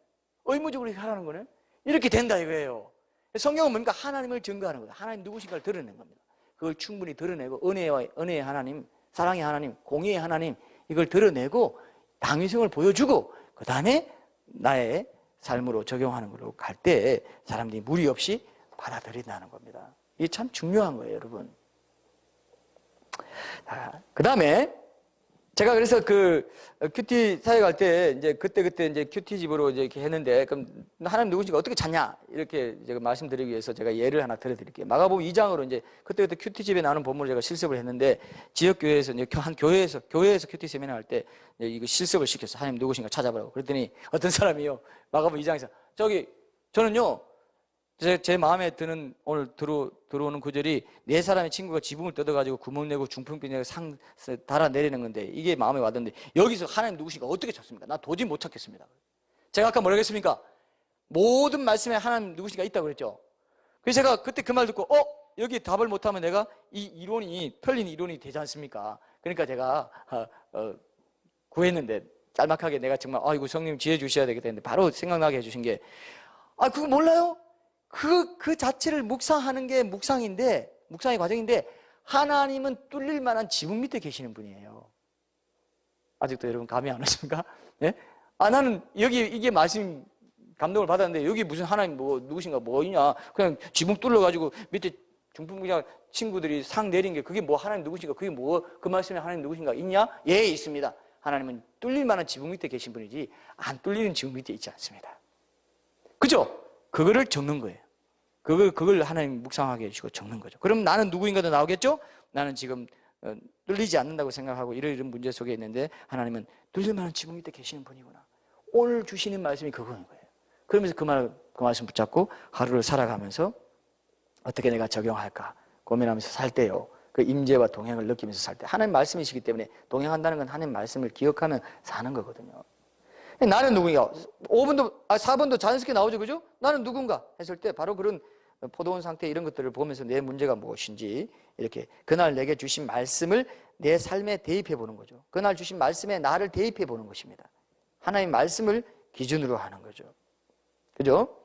의무적으로 이렇게 하라는 거네. 이렇게 된다 이거예요. 성경은 뭡니까? 하나님을 증거하는 거예요. 하나님 누구신가를 드러낸 겁니다. 그걸 충분히 드러내고 은혜의 하나님, 사랑의 하나님, 공의의 하나님 이걸 드러내고 당위성을 보여주고 그 다음에 나의 삶으로 적용하는 걸로 갈 때 사람들이 무리 없이 받아들인다는 겁니다. 이게 참 중요한 거예요, 여러분. 그 다음에 제가 그래서 그 큐티 사회 갈 때 이제 그때 이제 큐티 집으로 이제 이렇게 했는데, 그럼 하나님 누구신가 어떻게 찾냐 이렇게 제가 말씀드리기 위해서 제가 예를 하나 들어드릴게요. 마가복음 2장으로 이제 그때 큐티 집에 나오는 본문을 제가 실습을 했는데, 지역 교회에서 이제 한 교회에서 큐티 세미나 할 때 이거 실습을 시켰어. 하나님 누구신가 찾아보라고. 그랬더니 어떤 사람이요, 마가복음 2장에서 저는요, 제 마음에 드는 오늘 들어오는 구절이, 네 사람의 친구가 지붕을 뜯어가지고 구멍 내고 중풍병 내고 상 달아 내리는 건데, 이게 마음에 와닿는데, 여기서 하나님 누구신가 어떻게 찾습니까? 나 도저히 못 찾겠습니다. 제가 아까 뭐라고 했습니까? 모든 말씀에 하나님 누구신가 있다고 그랬죠. 그래서 제가 그때 그 말 듣고 여기 답을 못하면 내가 이 이론이 틀린 이론이 되지 않습니까? 그러니까 제가 구했는데, 짤막하게 내가 정말 이거 성령 지혜 주셔야 되겠다 했는데, 바로 생각나게 해주신 게, 그거 몰라요? 그 자체를 묵상하는 게 묵상의 과정인데, 하나님은 뚫릴 만한 지붕 밑에 계시는 분이에요. 아직도 여러분 감이 안 오십니까? 예? 나는 이게 말씀 감동을 받았는데, 여기 무슨 하나님 누구신가 뭐이냐, 그냥 지붕 뚫려가지고 밑에 중풍병자 친구들이 상 내린 게 그게 뭐 하나님 누구신가, 그게 그 말씀에 하나님 누구신가 있냐? 예, 있습니다. 하나님은 뚫릴 만한 지붕 밑에 계신 분이지 안 뚫리는 지붕 밑에 있지 않습니다. 그죠? 그거를 적는 거예요. 그걸 하나님 묵상하게 해주시고 적는 거죠. 그럼 나는 누구인가도 나오겠죠? 나는 지금 뚫리지 않는다고 생각하고 이런 문제 속에 있는데, 하나님은 뚫릴 만한 지붕 밑에 계시는 분이구나. 오늘 주시는 말씀이 그거인 거예요. 그러면서 그 말씀 붙잡고 하루를 살아가면서 어떻게 내가 적용할까 고민하면서 살 때요, 그 임재와 동행을 느끼면서 살 때, 하나님 말씀이시기 때문에 동행한다는 건 하나님 말씀을 기억하면 사는 거거든요. 나는 누구인가? 4번도 자연스럽게 나오죠, 그죠? 나는 누군가 했을 때 바로 그런 포도원 상태 이런 것들을 보면서 내 문제가 무엇인지, 이렇게 그날 내게 주신 말씀을 내 삶에 대입해 보는 거죠. 그날 주신 말씀에 나를 대입해 보는 것입니다. 하나님 말씀을 기준으로 하는 거죠. 그죠?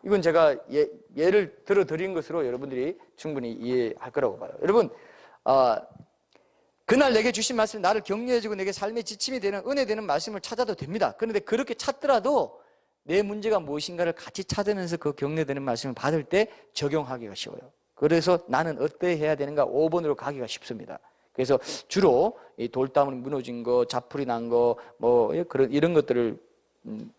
이건 제가 예를 들어 드린 것으로 여러분들이 충분히 이해할 거라고 봐요. 여러분, 그날 내게 주신 말씀, 나를 격려해주고 내게 삶의 지침이 되는, 은혜 되는 말씀을 찾아도 됩니다. 그런데 그렇게 찾더라도 내 문제가 무엇인가를 같이 찾으면서 그 격려되는 말씀을 받을 때 적용하기가 쉬워요. 그래서 나는 어떻게 해야 되는가 5번으로 가기가 쉽습니다. 그래서 주로 이 돌담을 무너진 거, 자풀이 난 거, 이런 것들을,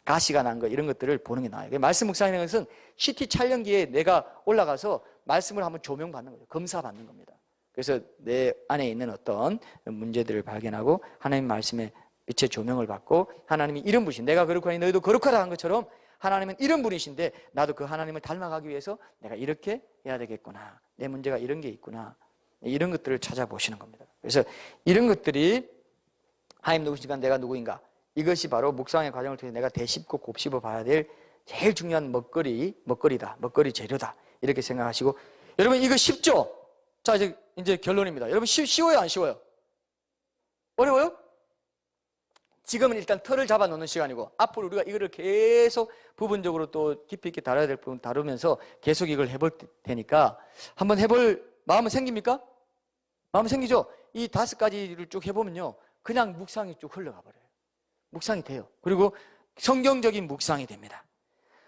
가시가 난 거, 이런 것들을 보는 게 나아요. 말씀 묵상하는 것은 CT 촬영기에 내가 올라가서 말씀을 한번 조명받는 거죠. 검사받는 겁니다. 그래서 내 안에 있는 어떤 문제들을 발견하고 하나님 말씀에 빛의 조명을 받고, 하나님이 이런 분이신, 내가 그렇고 하니 너희도 그렇게 하라는 것처럼 하나님은 이런 분이신데 나도 그 하나님을 닮아가기 위해서 내가 이렇게 해야 되겠구나, 내 문제가 이런 게 있구나, 이런 것들을 찾아보시는 겁니다. 그래서 이런 것들이 하나님 누구신가, 내가 누구인가, 이것이 바로 묵상의 과정을 통해 내가 되씹고 곱씹어 봐야 될 제일 중요한 먹거리다, 먹거리 재료다, 이렇게 생각하시고. 여러분, 이거 쉽죠? 자, 이제 결론입니다. 여러분, 쉬워요, 안 쉬워요? 어려워요? 지금은 일단 틀을 잡아 놓는 시간이고, 앞으로 우리가 이거를 계속 부분적으로 또 깊이 있게 다뤄야 될 부분 다루면서 계속 이걸 해볼 테니까, 한번 해볼 마음은 생깁니까? 마음 생기죠? 이 5가지를 쭉 해보면요, 그냥 묵상이 쭉 흘러가 버려요. 묵상이 돼요. 그리고 성경적인 묵상이 됩니다.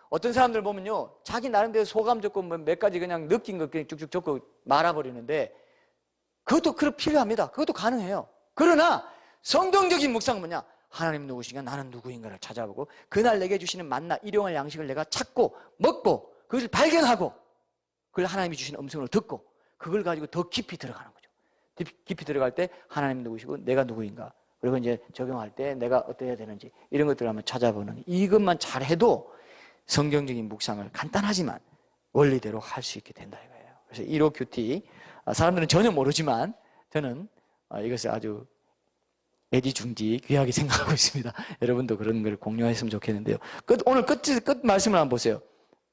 어떤 사람들 보면요, 자기 나름대로 소감 적고 몇 가지 그냥 느낀 것 그냥 쭉쭉 적고 말아버리는데, 그것도 필요합니다. 그것도 가능해요. 그러나 성경적인 묵상은 뭐냐? 하나님 누구신가, 나는 누구인가를 찾아보고, 그날 내게 주시는 만나, 일용할 양식을 내가 찾고 먹고 그것을 발견하고, 그걸 하나님이 주시는 음성을 듣고 그걸 가지고 더 깊이 들어가는 거죠. 깊이 들어갈 때 하나님 누구시고 내가 누구인가, 그리고 이제 적용할 때 내가 어떠해야 되는지, 이런 것들을 한번 찾아보는, 이것만 잘해도 성경적인 묵상을 간단하지만 원리대로 할 수 있게 된다 이거예요. 그래서 1호 큐티, 사람들은 전혀 모르지만 저는 이것을 아주 애지중지 귀하게 생각하고 있습니다. 여러분도 그런 걸 공유했으면 좋겠는데요. 오늘 끝 말씀을 한번 보세요.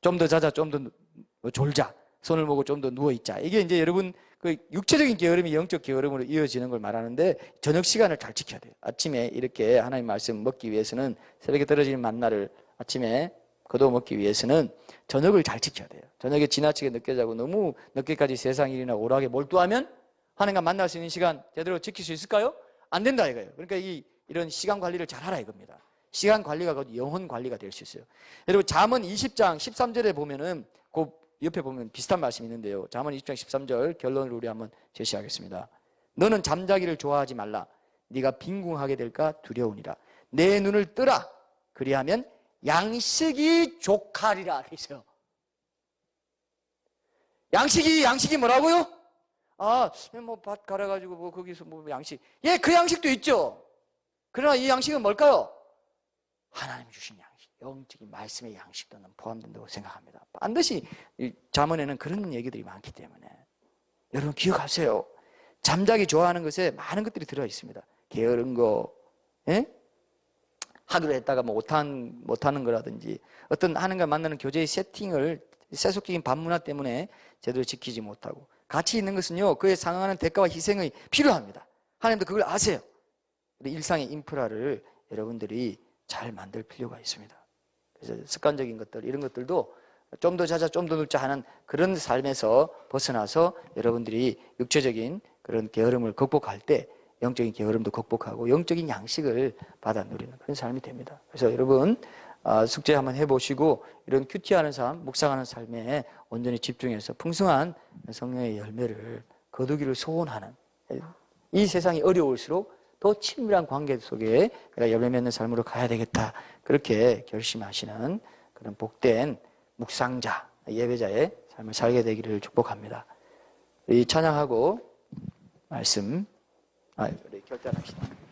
좀 더 자자, 좀 더 졸자, 손을 모고 좀 더 누워있자. 이게 이제 여러분 그 육체적인 게으름이 영적 게으름으로 이어지는 걸 말하는데, 저녁 시간을 잘 지켜야 돼요. 아침에 이렇게 하나님 말씀 먹기 위해서는, 새벽에 떨어지는 만나를 아침에 거둬 먹기 위해서는 저녁을 잘 지켜야 돼요. 저녁에 지나치게 늦게 자고 너무 늦게까지 세상 일이나 오락에 몰두하면 하나님과 만날 수 있는 시간 제대로 지킬 수 있을까요? 안 된다 이거예요. 그러니까 이런 시간 관리를 잘 하라 이겁니다. 시간 관리가 곧 영혼 관리가 될 수 있어요. 여러분, 잠언 20장 13절에 보면은 그 옆에 보면 비슷한 말씀이 있는데요. 잠언 20장 13절 결론을 우리 한번 제시하겠습니다. 너는 잠자기를 좋아하지 말라. 네가 빈궁하게 될까 두려우니라. 내 눈을 뜨라. 그리하면 양식이 족하리라 했어요. 양식이 뭐라고요? 뭐 밭 갈아가지고 뭐 거기서 뭐 양식. 예, 그 양식도 있죠. 그러나 이 양식은 뭘까요? 하나님이 주신 양식, 영적인 말씀의 양식도 포함된다고 생각합니다. 반드시 잠언에는 그런 얘기들이 많기 때문에 여러분 기억하세요. 잠자기 좋아하는 것에 많은 것들이 들어 있습니다. 게으른 거, 예? 하기로 했다가 뭐 못하는 거라든지 어떤 하나님과 만나는 교제의 세팅을 세속적인 반문화 때문에 제대로 지키지 못하고 가치 있는 것은요 그에 상응하는 대가와 희생이 필요합니다. 하나님도 그걸 아세요. 일상의 인프라를 여러분들이 잘 만들 필요가 있습니다. 그래서 습관적인 것들 이런 것들도 좀 더 자자 좀 더 늙자 하는 그런 삶에서 벗어나서 여러분들이 육체적인 그런 게으름을 극복할 때 영적인 게으름도 극복하고 영적인 양식을 받아 누리는 그런 삶이 됩니다. 그래서 여러분 숙제 한번 해보시고 이런 큐티하는 삶, 묵상하는 삶에 온전히 집중해서 풍성한 성령의 열매를 거두기를 소원하는 이 세상이 어려울수록 더 친밀한 관계 속에 내가 열매 맺는 삶으로 가야 되겠다 그렇게 결심하시는 그런 복된 묵상자, 예배자의 삶을 살게 되기를 축복합니다. 이 찬양하고 말씀 우리 결단합시다.